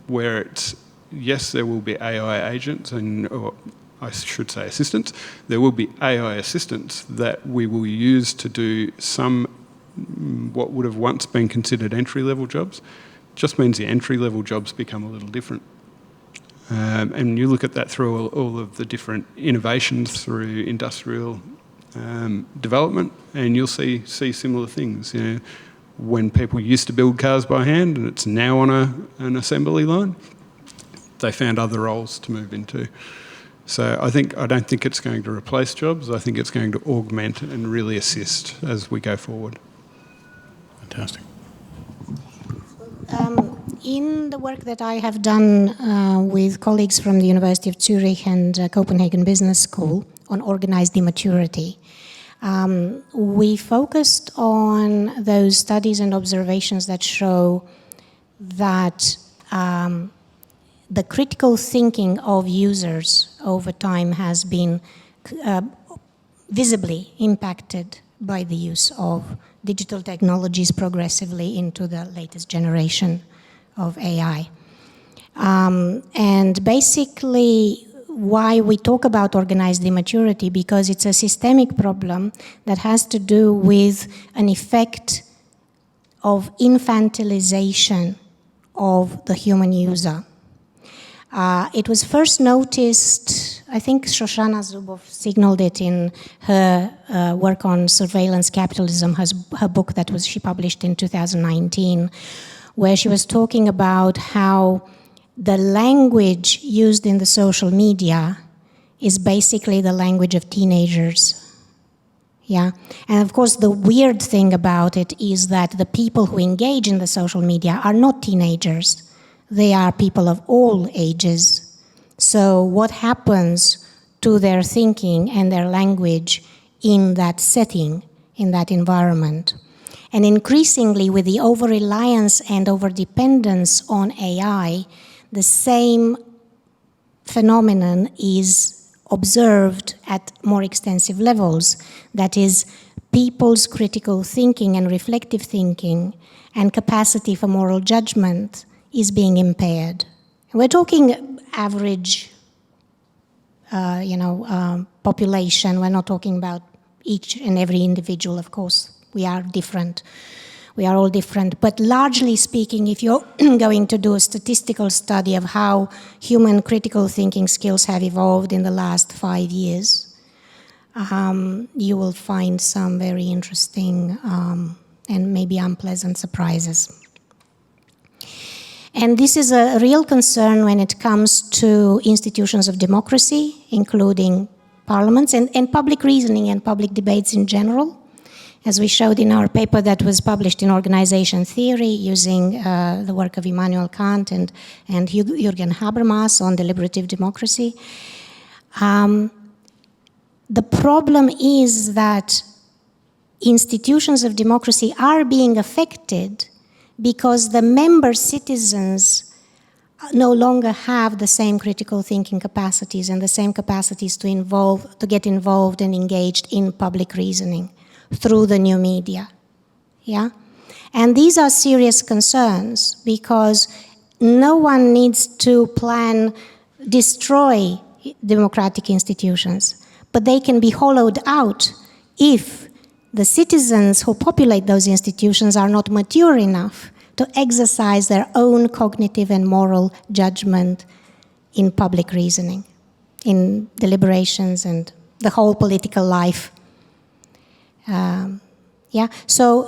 where it's yes, there will be AI agents or I should say assistants. There will be AI assistants that we will use to do some what would have once been considered entry-level jobs. Just means the entry-level jobs become a little different. And you look at that through all of the different innovations through industrial development, and you'll see similar things. You know, when people used to build cars by hand and it's now on an assembly line, they found other roles to move into. So I don't think it's going to replace jobs. I think it's going to augment and really assist as we go forward. Fantastic. In the work that I have done with colleagues from the University of Zurich and Copenhagen Business School on organised immaturity, we focused on those studies and observations that show that the critical thinking of users over time has been visibly impacted by the use of digital technologies progressively into the latest generation of AI. And basically, why we talk about organised immaturity, because it's a systemic problem that has to do with an effect of infantilization of the human user. It was first noticed, I think Shoshana Zuboff signaled it in her work on surveillance capitalism, her book that she published in 2019, where she was talking about how the language used in the social media is basically the language of teenagers. Yeah, and of course the weird thing about it is that the people who engage in the social media are not teenagers. They are people of all ages. So what happens to their thinking and their language in that setting, in that environment? And increasingly, with the over-reliance and over-dependence on AI, the same phenomenon is observed at more extensive levels. That is, people's critical thinking and reflective thinking and capacity for moral judgment is being impaired. We're talking average, population. We're not talking about each and every individual, of course. We are different. We are all different. But largely speaking, if you're going to do a statistical study of how human critical thinking skills have evolved in the last 5 years, you will find some very interesting and maybe unpleasant surprises. And this is a real concern when it comes to institutions of democracy, including parliaments and public reasoning and public debates in general. As we showed in our paper that was published in Organization Theory using the work of Immanuel Kant and Jürgen Habermas on deliberative democracy. The problem is that institutions of democracy are being affected because the member citizens no longer have the same critical thinking capacities and the same capacities to get involved and engaged in public reasoning through the new media. Yeah? And these are serious concerns because no one needs to destroy democratic institutions, but they can be hollowed out if the citizens who populate those institutions are not mature enough to exercise their own cognitive and moral judgment in public reasoning, in deliberations and the whole political life. So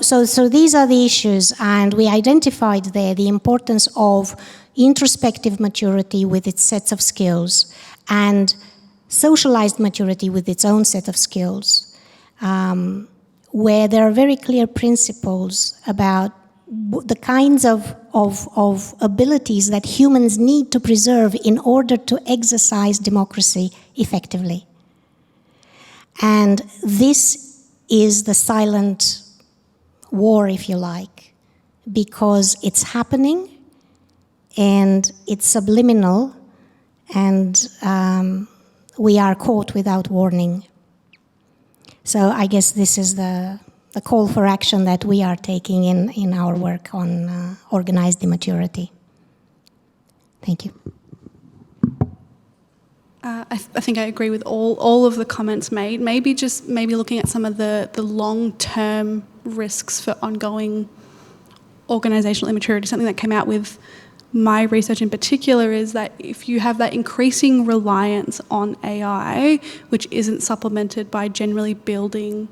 these are the issues, and we identified there the importance of introspective maturity with its sets of skills and socialized maturity with its own set of skills, where there are very clear principles about the kinds of abilities that humans need to preserve in order to exercise democracy effectively. And this is the silent war, if you like, because it's happening and it's subliminal and we are caught without warning. So I guess this is the call for action that we are taking in our work on organised immaturity. Thank you. I think I agree with all of the comments made. Maybe looking at some of the long-term risks for ongoing organisational immaturity. Something that came out with my research in particular is that if you have that increasing reliance on AI, which isn't supplemented by generally building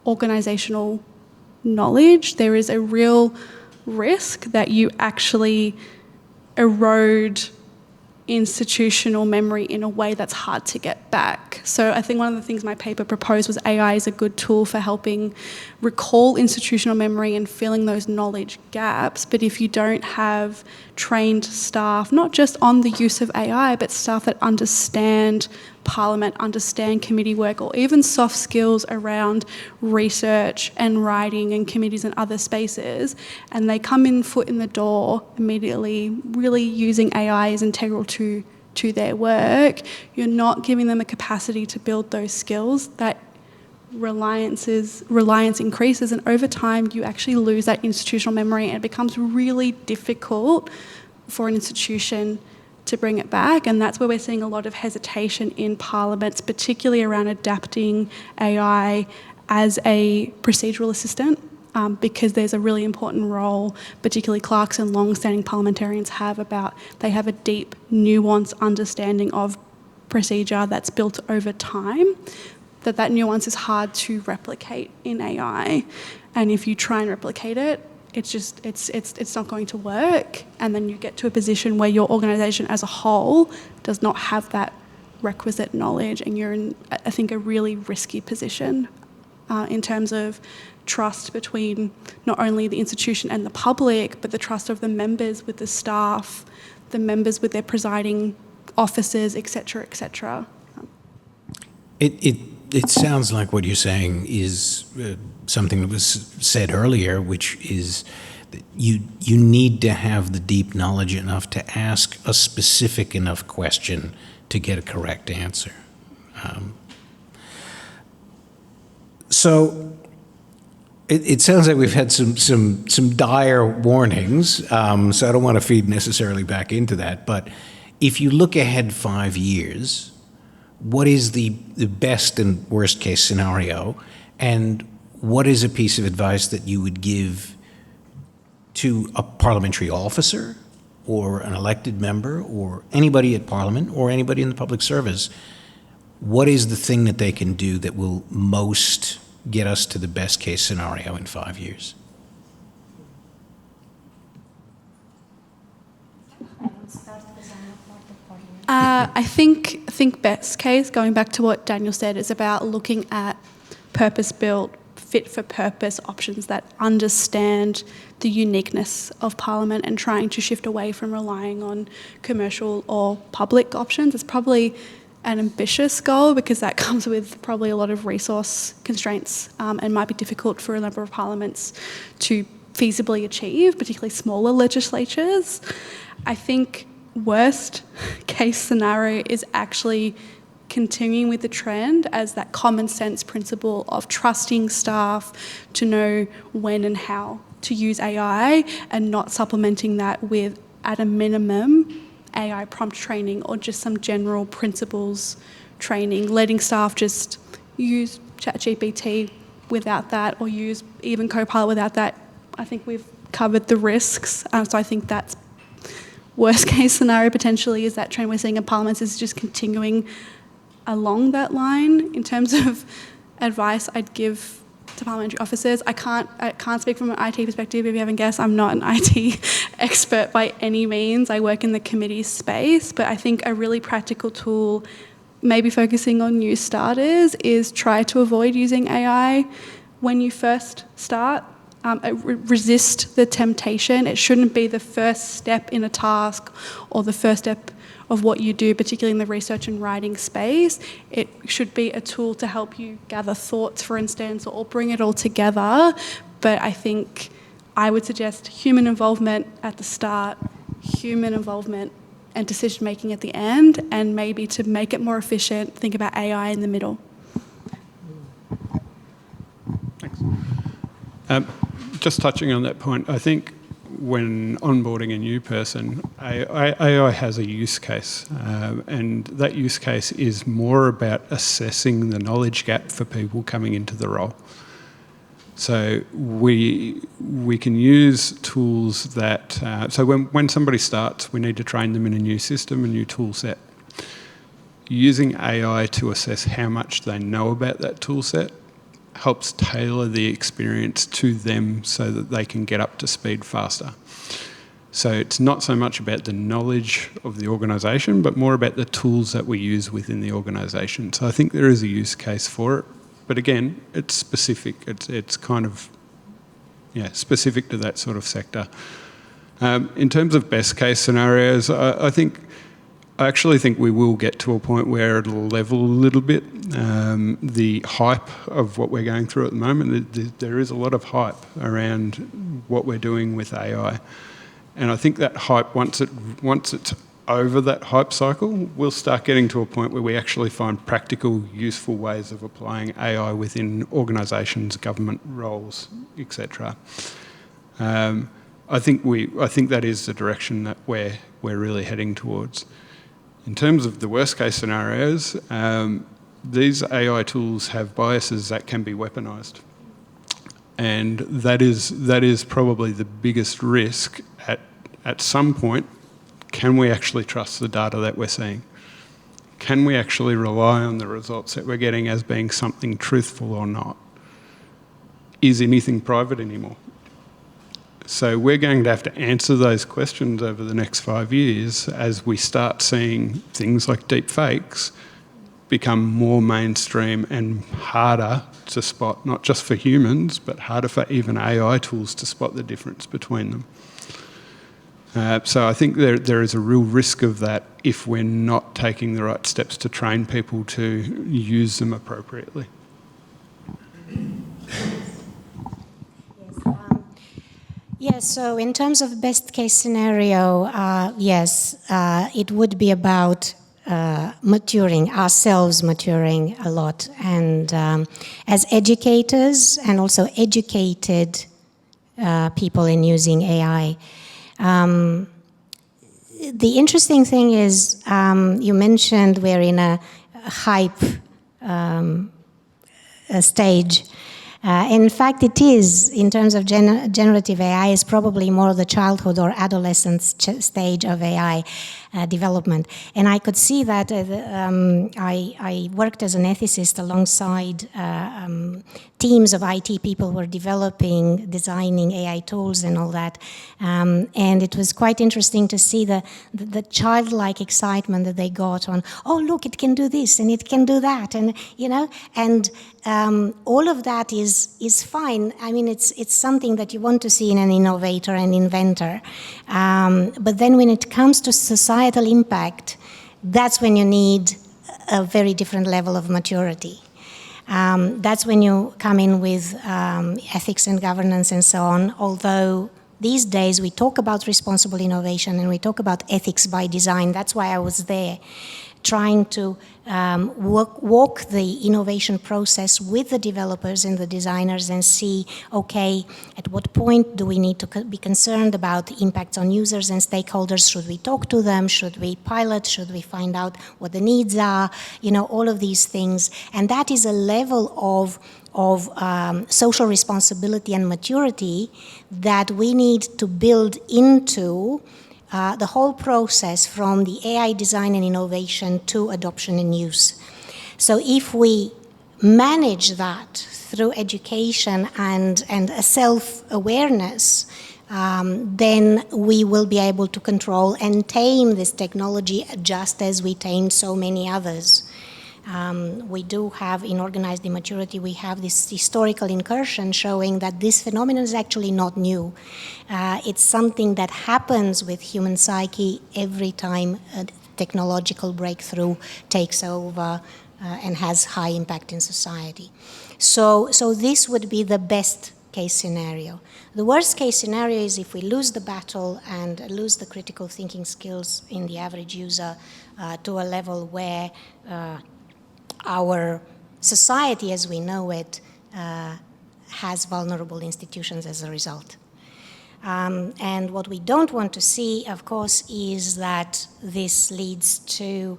organisational knowledge, there is a real risk that you actually erode institutional memory in a way that's hard to get back. So I think one of the things my paper proposed was AI is a good tool for helping recall institutional memory and filling those knowledge gaps. But if you don't have trained staff, not just on the use of AI, but staff that understand Parliament, understand committee work, or even soft skills around research and writing and committees and other spaces, and they come in foot in the door immediately, really using AI as integral to their work, you're not giving them a capacity to build those skills. That reliance increases, and over time you actually lose that institutional memory, and it becomes really difficult for an institution to bring it back. And that's where we're seeing a lot of hesitation in parliaments, particularly around adapting AI as a procedural assistant, because there's a really important role, particularly clerks and long-standing parliamentarians they have a deep, nuanced understanding of procedure that's built over time, that nuance is hard to replicate in AI. And if you try and replicate it, it's not going to work, and then you get to a position where your organisation as a whole does not have that requisite knowledge, and you're in, I think, a really risky position in terms of trust between not only the institution and the public, but the trust of the members with the staff, the members with their presiding officers, etc., etc. It sounds like what you're saying is something that was said earlier, which is that you need to have the deep knowledge enough to ask a specific enough question to get a correct answer. So it sounds like we've had some dire warnings, so I don't want to feed necessarily back into that, but if you look ahead 5 years, what is the best and worst case scenario, and what is a piece of advice that you would give to a parliamentary officer or an elected member or anybody at Parliament or anybody in the public service? What is the thing that they can do that will most get us to the best case scenario in 5 years? I think best case, going back to what Daniel said, is about looking at purpose-built, fit-for-purpose options that understand the uniqueness of Parliament and trying to shift away from relying on commercial or public options. It's probably an ambitious goal because that comes with probably a lot of resource constraints and might be difficult for a number of parliaments to feasibly achieve, particularly smaller legislatures. I think worst case scenario is actually continuing with the trend as that common sense principle of trusting staff to know when and how to use AI, and not supplementing that with, at a minimum, AI prompt training or just some general principles training, letting staff just use ChatGPT without that, or use even Copilot without that. I think we've covered the risks, so I think that's worst case scenario potentially, is that trend we're seeing in parliaments is just continuing along that line. In terms of advice I'd give to parliamentary officers, I can't speak from an IT perspective. If you haven't guessed, I'm not an IT expert by any means. I work in the committee space, but I think a really practical tool, maybe focusing on new starters, is try to avoid using AI when you first start. Resist the temptation. It shouldn't be the first step in a task or the first step of what you do, particularly in the research and writing space. It should be a tool to help you gather thoughts, for instance, or bring it all together. But I think I would suggest human involvement at the start, human involvement and decision-making at the end, and maybe to make it more efficient, think about AI in the middle. Thanks. Just touching on that point, I think when onboarding a new person, AI has a use case, and that use case is more about assessing the knowledge gap for people coming into the role. So we can use tools that, so when somebody starts, we need to train them in a new system, a new tool set. Using AI to assess how much they know about that tool set helps tailor the experience to them so that they can get up to speed faster. So it's not so much about the knowledge of the organisation, but more about the tools that we use within the organisation. So I think there is a use case for it. But again, it's specific. It's kind of, yeah, specific to that sort of sector. In terms of best case scenarios, I actually think we will get to a point where it'll level a little bit. The hype of what we're going through at the moment, there is a lot of hype around what we're doing with AI. And I think that hype, once it's over that hype cycle, we'll start getting to a point where we actually find practical, useful ways of applying AI within organisations, government roles, etc. I think that is the direction that we're really heading towards. In terms of the worst case scenarios, these AI tools have biases that can be weaponised. And that is probably the biggest risk at some point. Can we actually trust the data that we're seeing? Can we actually rely on the results that we're getting as being something truthful or not? Is anything private anymore? So we're going to have to answer those questions over the next 5 years as we start seeing things like deep fakes become more mainstream and harder to spot, not just for humans, but harder for even AI tools to spot the difference between them. So I think there is a real risk of that if we're not taking the right steps to train people to use them appropriately. Yes, so in terms of best case scenario, yes, it would be about maturing, ourselves maturing a lot. And as educators and also educated people in using AI, the interesting thing is, you mentioned we're in a hype stage. In fact, it is, in terms of generative AI, is probably more the childhood or adolescence stage of AI development. And I could see that I worked as an ethicist alongside teams of IT people who were developing, designing AI tools and all that. And it was quite interesting to see the childlike excitement that they got on, oh, look, it can do this and it can do that. And, you know, and all of that is fine. I mean, it's something that you want to see in an innovator and inventor. But then when it comes to societal impact, that's when you need a very different level of maturity. That's when you come in with ethics and governance and so on, although these days we talk about responsible innovation and we talk about ethics by design. That's why I was there, trying to walk the innovation process with the developers and the designers and see, okay, at what point do we need to be concerned about the impacts on users and stakeholders? Should we talk to them? Should we pilot? Should we find out what the needs are? You know, all of these things. And that is a level of social responsibility and maturity that we need to build into the whole process, from the AI design and innovation to adoption and use. So if we manage that through education and a self-awareness, then we will be able to control and tame this technology just as we tame so many others. We do have, in organised immaturity, we have this historical incursion showing that this phenomenon is actually not new. It's something that happens with human psyche every time a technological breakthrough takes over and has high impact in society. So this would be the best case scenario. The worst case scenario is if we lose the battle and lose the critical thinking skills in the average user to a level where our society as we know it has vulnerable institutions as a result. And what we don't want to see, of course, is that this leads to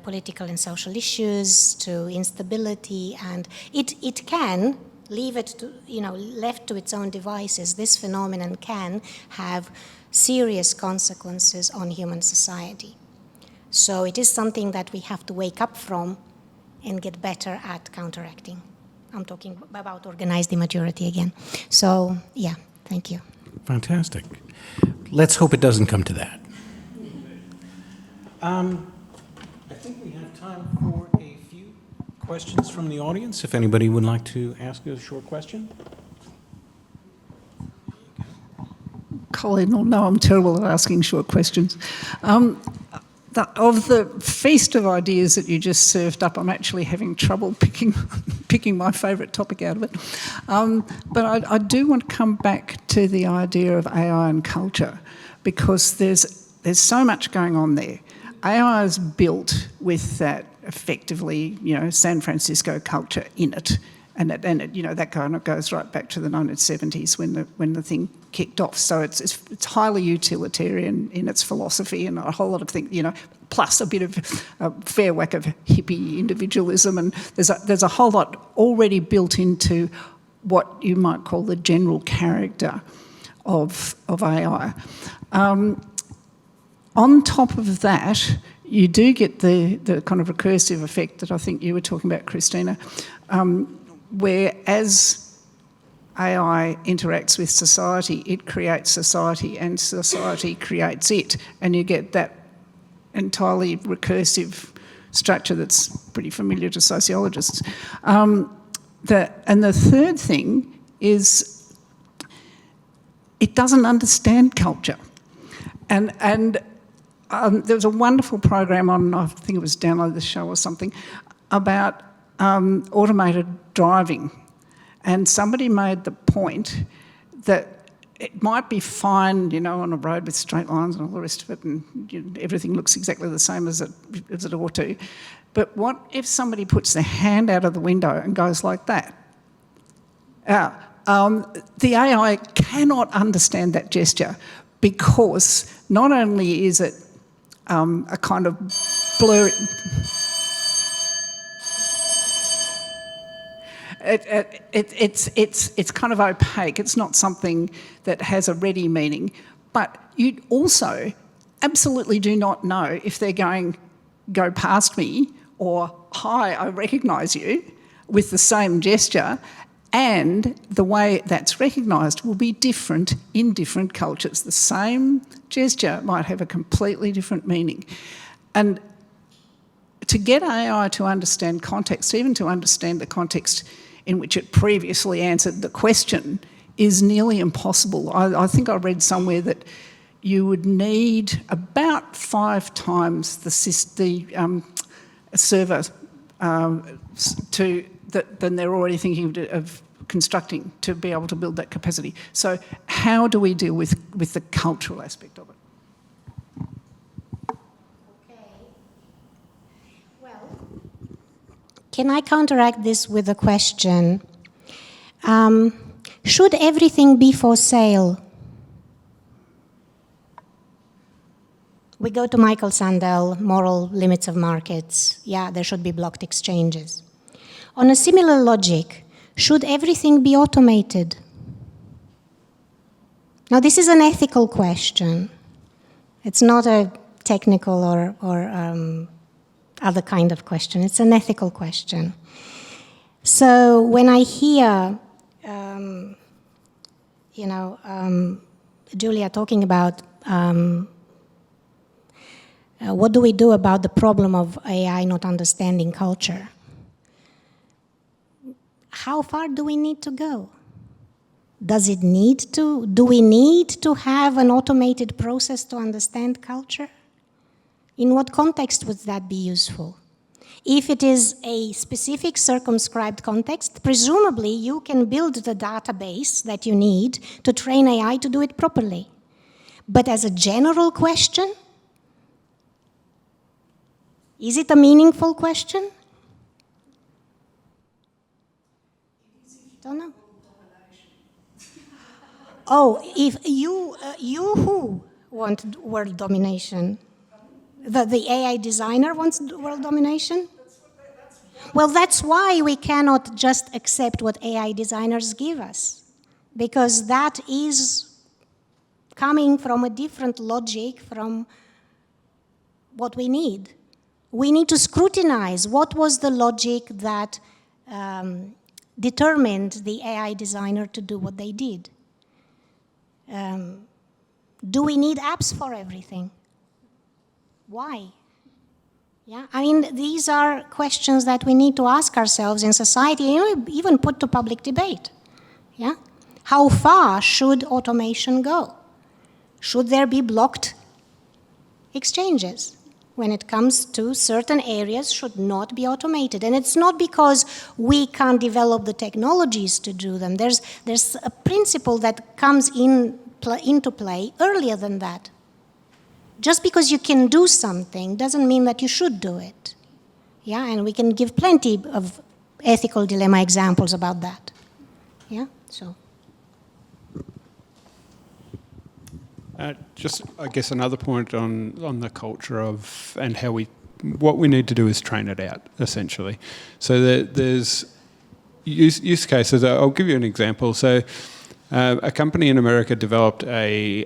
political and social issues, to instability, and it can leave it to, left to its own devices. This phenomenon can have serious consequences on human society. So it is something that we have to wake up from and get better at counteracting. I'm talking about organized immaturity again. So, yeah, thank you. Fantastic. Let's hope it doesn't come to that. I think we have time for a few questions from the audience, if anybody would like to ask a short question. Colin will know I'm terrible at asking short questions. Of the feast of ideas that you just served up, I'm actually having trouble picking my favourite topic out of it. But I do want to come back to the idea of AI and culture, because there's so much going on there. AI is built with that effectively, San Francisco culture in it. And that kind of goes right back to the 1970s when the thing kicked off. So it's highly utilitarian in its philosophy and a whole lot of things, plus a bit of a fair whack of hippie individualism. And there's a whole lot already built into what you might call the general character of AI. On top of that, you do get the kind of recursive effect that I think you were talking about, Christina, where as AI interacts with society, it creates society and society creates it, and you get that entirely recursive structure that's pretty familiar to sociologists. And the third thing is it doesn't understand culture. And there was a wonderful program on, I think it was Download the Show or something, about automated driving. And somebody made the point that it might be fine, on a road with straight lines and all the rest of it, and everything looks exactly the same as it ought to. But what if somebody puts their hand out of the window and goes like that? The AI cannot understand that gesture, because not only is it a kind of blurry... It's kind of opaque. It's not something that has a ready meaning. But you also absolutely do not know if they're going, go past me, or hi, I recognise you, with the same gesture, and the way that's recognised will be different in different cultures. The same gesture might have a completely different meaning. And to get AI to understand context, even to understand the context in which it previously answered the question, is nearly impossible. I think I read somewhere that you would need about 5 times the server than they're already thinking of constructing to be able to build that capacity. So how do we deal with the cultural aspect of it? Can I counteract this with a question? Should everything be for sale? We go to Michael Sandel, Moral Limits of Markets. Yeah, there should be blocked exchanges. On a similar logic, should everything be automated? Now, this is an ethical question. It's not a technical or other kind of question. It's an ethical question. So when I hear, Julia talking about what do we do about the problem of AI not understanding culture? How far do we need to go? Do we need to have an automated process to understand culture? In what context would that be useful? If it is a specific circumscribed context, presumably you can build the database that you need to train AI to do it properly. But as a general question, is it a meaningful question? Don't know. Oh, if you who want world domination? The AI designer wants world domination? Well, that's why we cannot just accept what AI designers give us, because that is coming from a different logic from what we need. We need to scrutinize what was the logic that determined the AI designer to do what they did. Do we need apps for everything? Why? Yeah, I mean, these are questions that we need to ask ourselves in society, and even put to public debate. Yeah? How far should automation go? Should there be blocked exchanges? When it comes to certain areas should not be automated. And it's not because we can't develop the technologies to do them. There's a principle that comes into play earlier than that. Just because you can do something doesn't mean that you should do it. Yeah, and we can give plenty of ethical dilemma examples about that. Yeah, so. Just, I guess, another point on the culture of, and how what we need to do is train it out, essentially. So there's use cases. I'll give you an example. So a company in America developed a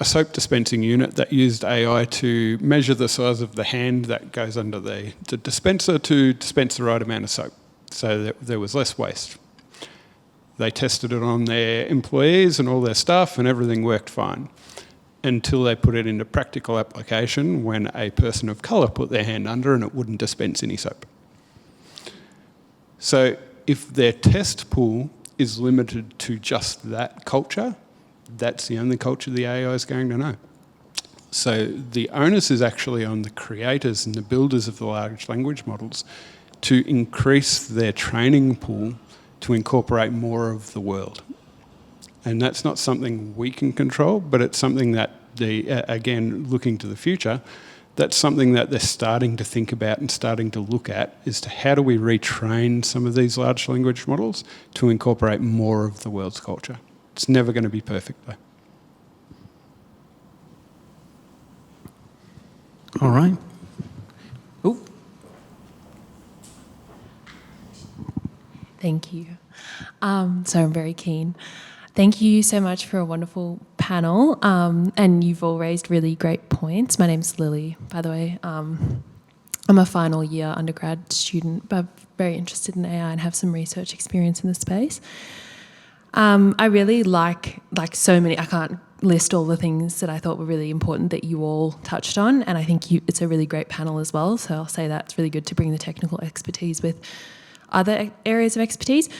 soap dispensing unit that used AI to measure the size of the hand that goes under the dispenser to dispense the right amount of soap, so that there was less waste. They tested it on their employees and all their staff, and everything worked fine, until they put it into practical application when a person of colour put their hand under and it wouldn't dispense any soap. So if their test pool is limited to just that culture, that's the only culture the AI is going to know. So the onus is actually on the creators and the builders of the large language models to increase their training pool to incorporate more of the world. And that's not something we can control, but it's something that, again, looking to the future, that's something that they're starting to think about and starting to look at, is to how do we retrain some of these large language models to incorporate more of the world's culture. It's never going to be perfect, though. All right. Oh. Thank you. So I'm very keen. Thank you so much for a wonderful panel, and you've all raised really great points. My name's Lily, by the way. I'm a final year undergrad student, but very interested in AI and have some research experience in the space. I really like so many, I can't list all the things that I thought were really important that you all touched on, and I think it's a really great panel as well, so I'll say that it's really good to bring the technical expertise with other areas of expertise.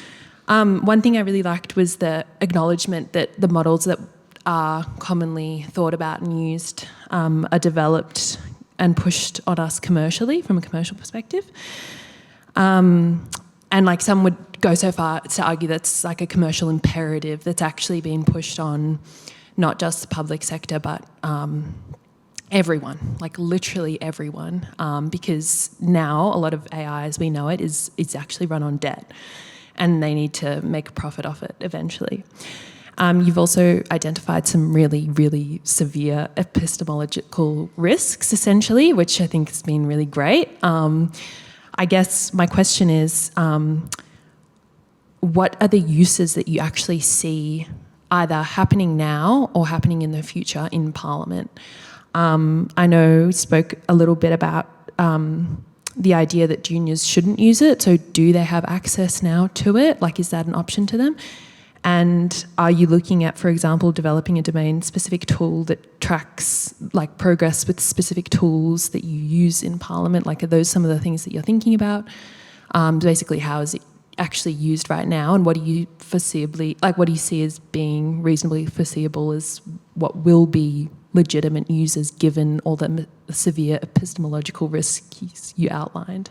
One thing I really liked was the acknowledgement that the models that are commonly thought about and used are developed and pushed on us commercially, from a commercial perspective. And like some would go so far as to argue that's like a commercial imperative that's actually being pushed on not just the public sector, but everyone, like literally everyone, because now a lot of AI as we know it is actually run on debt, and they need to make a profit off it eventually. You've also identified some really, really severe epistemological risks, essentially, which I think has been really great. I guess my question is, what are the uses that you actually see either happening now or happening in the future in Parliament? I know we spoke a little bit about the idea that juniors shouldn't use it, so do they have access now to it? Like, is that an option to them? And are you looking at, for example, developing a domain-specific tool that tracks like progress with specific tools that you use in Parliament? Like, are those some of the things that you're thinking about? Basically, how is it actually used right now, and what do you what do you see as being reasonably foreseeable as what will be legitimate users given all the severe epistemological risks you outlined?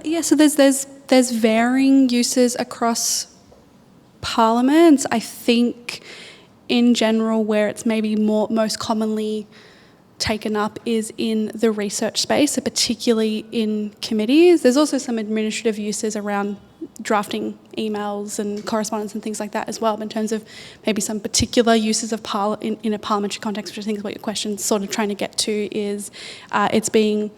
Yeah, so there's varying uses across parliaments. I think in general where it's maybe most commonly taken up is in the research space, so particularly in committees. There's also some administrative uses around drafting emails and correspondence and things like that as well. But in terms of maybe some particular uses of in a parliamentary context, which I think is what your question's sort of trying to get to, is it's being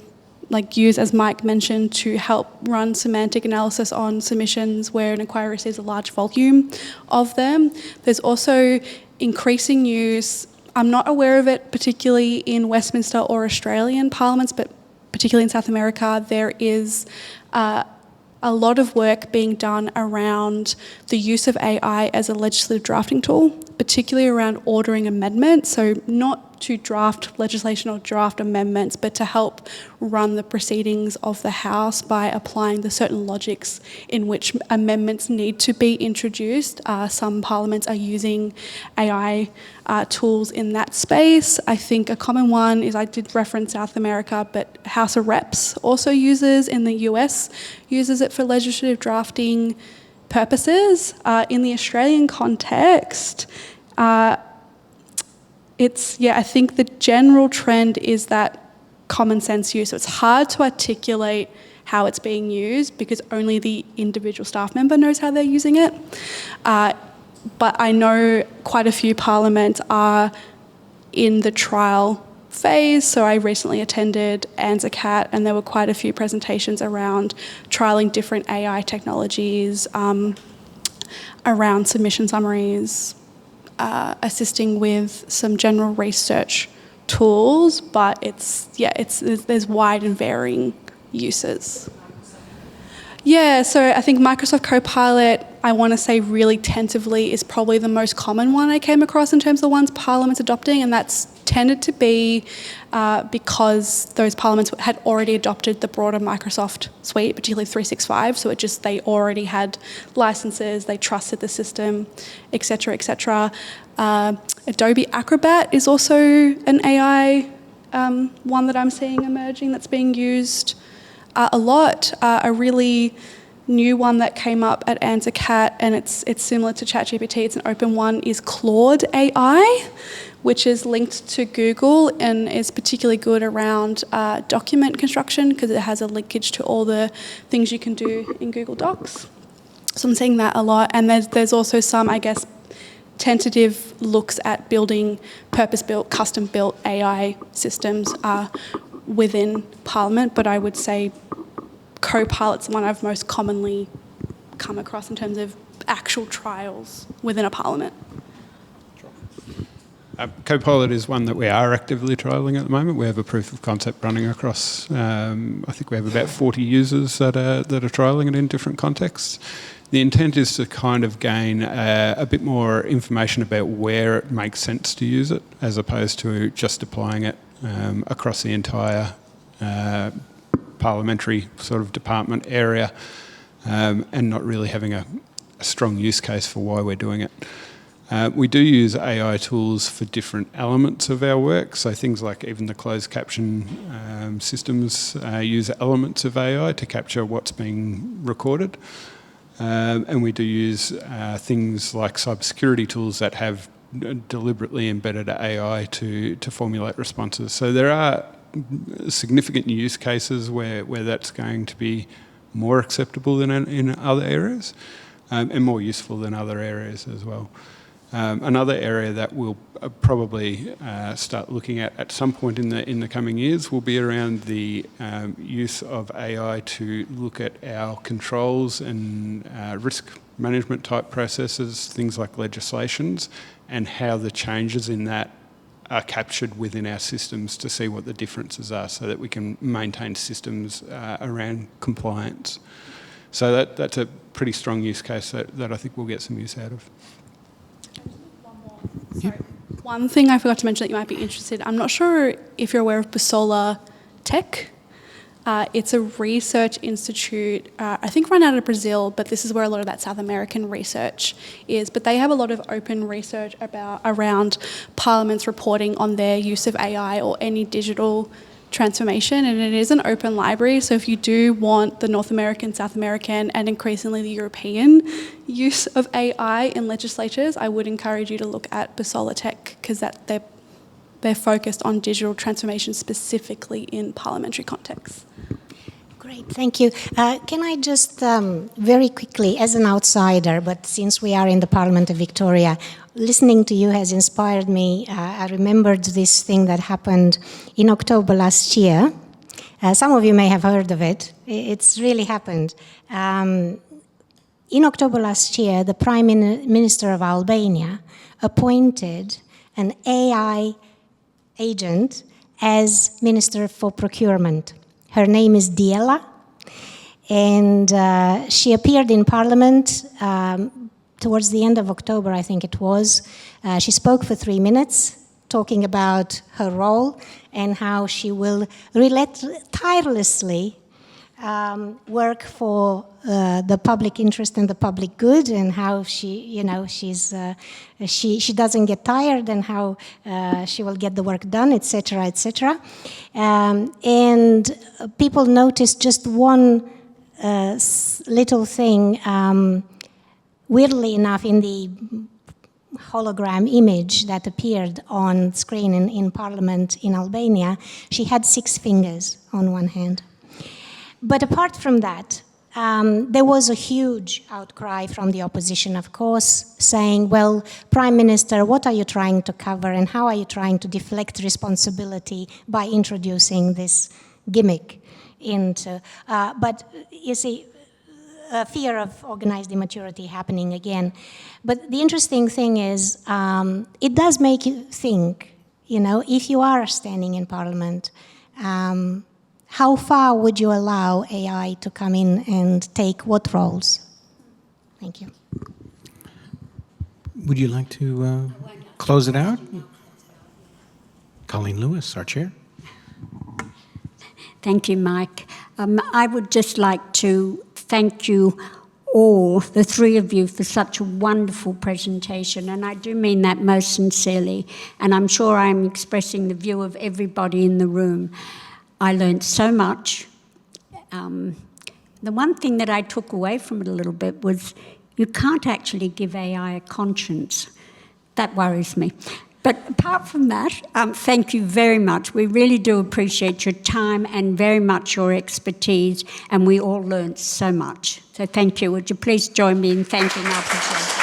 used, as Mike mentioned, to help run semantic analysis on submissions where an inquiry receives a large volume of them. There's also increasing use. I'm not aware of it particularly in Westminster or Australian parliaments, but particularly in South America, there is a lot of work being done around the use of AI as a legislative drafting tool, particularly around ordering amendments. So not to draft legislation or draft amendments, but to help run the proceedings of the House by applying the certain logics in which amendments need to be introduced. Some parliaments are using AI tools in that space. I think a common one is, I did reference South America, but House of Reps also uses, in the US, uses it for legislative drafting purposes. In the Australian context, I think the general trend is that common sense use. So it's hard to articulate how it's being used because only the individual staff member knows how they're using it. But I know quite a few parliaments are in the trial phase. So I recently attended ANZACAT, and there were quite a few presentations around trialling different AI technologies, around submission summaries, assisting with some general research tools, but there's wide and varying uses. Yeah, so I think Microsoft Copilot, I want to say really tentatively, is probably the most common one I came across in terms of the ones Parliament's adopting, and that's tended to be because those parliaments had already adopted the broader Microsoft suite, particularly 365, so they already had licenses, they trusted the system, etc., etc. Adobe Acrobat is also an AI one that I'm seeing emerging that's being used a lot. A really new one that came up at ANZACAT, and it's similar to ChatGPT, it's an open one, is Claude AI, which is linked to Google and is particularly good around document construction because it has a linkage to all the things you can do in Google Docs. So I'm seeing that a lot. And there's also some, I guess, tentative looks at building purpose-built, custom-built AI systems within Parliament, but I would say Copilot's the one I've most commonly come across in terms of actual trials within a Parliament. Copilot is one that we are actively trialling at the moment. We have a proof of concept running across, I think we have about 40 users that are trialling it in different contexts. The intent is to kind of gain a bit more information about where it makes sense to use it, as opposed to just applying it across the entire parliamentary sort of department area, and not really having a strong use case for why we're doing it. We do use AI tools for different elements of our work, so things like even the closed caption systems use elements of AI to capture what's being recorded. And we do use things like cybersecurity tools that have deliberately embedded AI to formulate responses. So there are significant use cases where that's going to be more acceptable than in other areas, and more useful than other areas as well. Another area that we'll probably start looking at some point in the coming years will be around the use of AI to look at our controls and risk management type processes, things like legislations, and how the changes in that are captured within our systems to see what the differences are so that we can maintain systems around compliance. So that's a pretty strong use case that I think we'll get some use out of. Sorry. One thing I forgot to mention that you might be interested, I'm not sure if you're aware of Busola Tech. It's a research institute, I think run out of Brazil, but this is where a lot of that South American research is. But they have a lot of open research around Parliament's reporting on their use of AI or any digital transformation, and it is an open library. So if you do want the North American, South American, and increasingly the European use of AI in legislatures, I would encourage you to look at Busola Tech because they're focused on digital transformation specifically in parliamentary contexts. Great, thank you. Can I just very quickly, as an outsider, but since we are in the Parliament of Victoria, listening to you has inspired me. I remembered this thing that happened in October last year. Some of you may have heard of it. It's really happened. In October last year, the Prime Minister of Albania appointed an AI agent as Minister for Procurement. Her name is Diela, and she appeared in Parliament towards the end of October, I think it was. She spoke for 3 minutes, talking about her role and how she will tirelessly work for the public interest and the public good, and how she doesn't get tired, and how she will get the work done, etc., etc. And people noticed just one little thing. Weirdly enough, in the hologram image that appeared on screen in Parliament in Albania, she had 6 fingers on one hand. But apart from that, there was a huge outcry from the opposition, of course, saying, well, Prime Minister, what are you trying to cover, and how are you trying to deflect responsibility by introducing this gimmick into... but you see, fear of organised immaturity happening again. But the interesting thing is, it does make you think, if you are standing in Parliament, how far would you allow AI to come in and take what roles? Thank you. Would you like to close it out? Colleen Lewis, our chair. Thank you, Mike. I would just like to thank you all, the 3 of you, for such a wonderful presentation, and I do mean that most sincerely, and I'm sure I'm expressing the view of everybody in the room. I learned so much. The one thing that I took away from it a little bit was you can't actually give AI a conscience. That worries me. But apart from that, thank you very much. We really do appreciate your time and very much your expertise, and we all learned so much. So thank you. Would you please join me in thanking our presenters?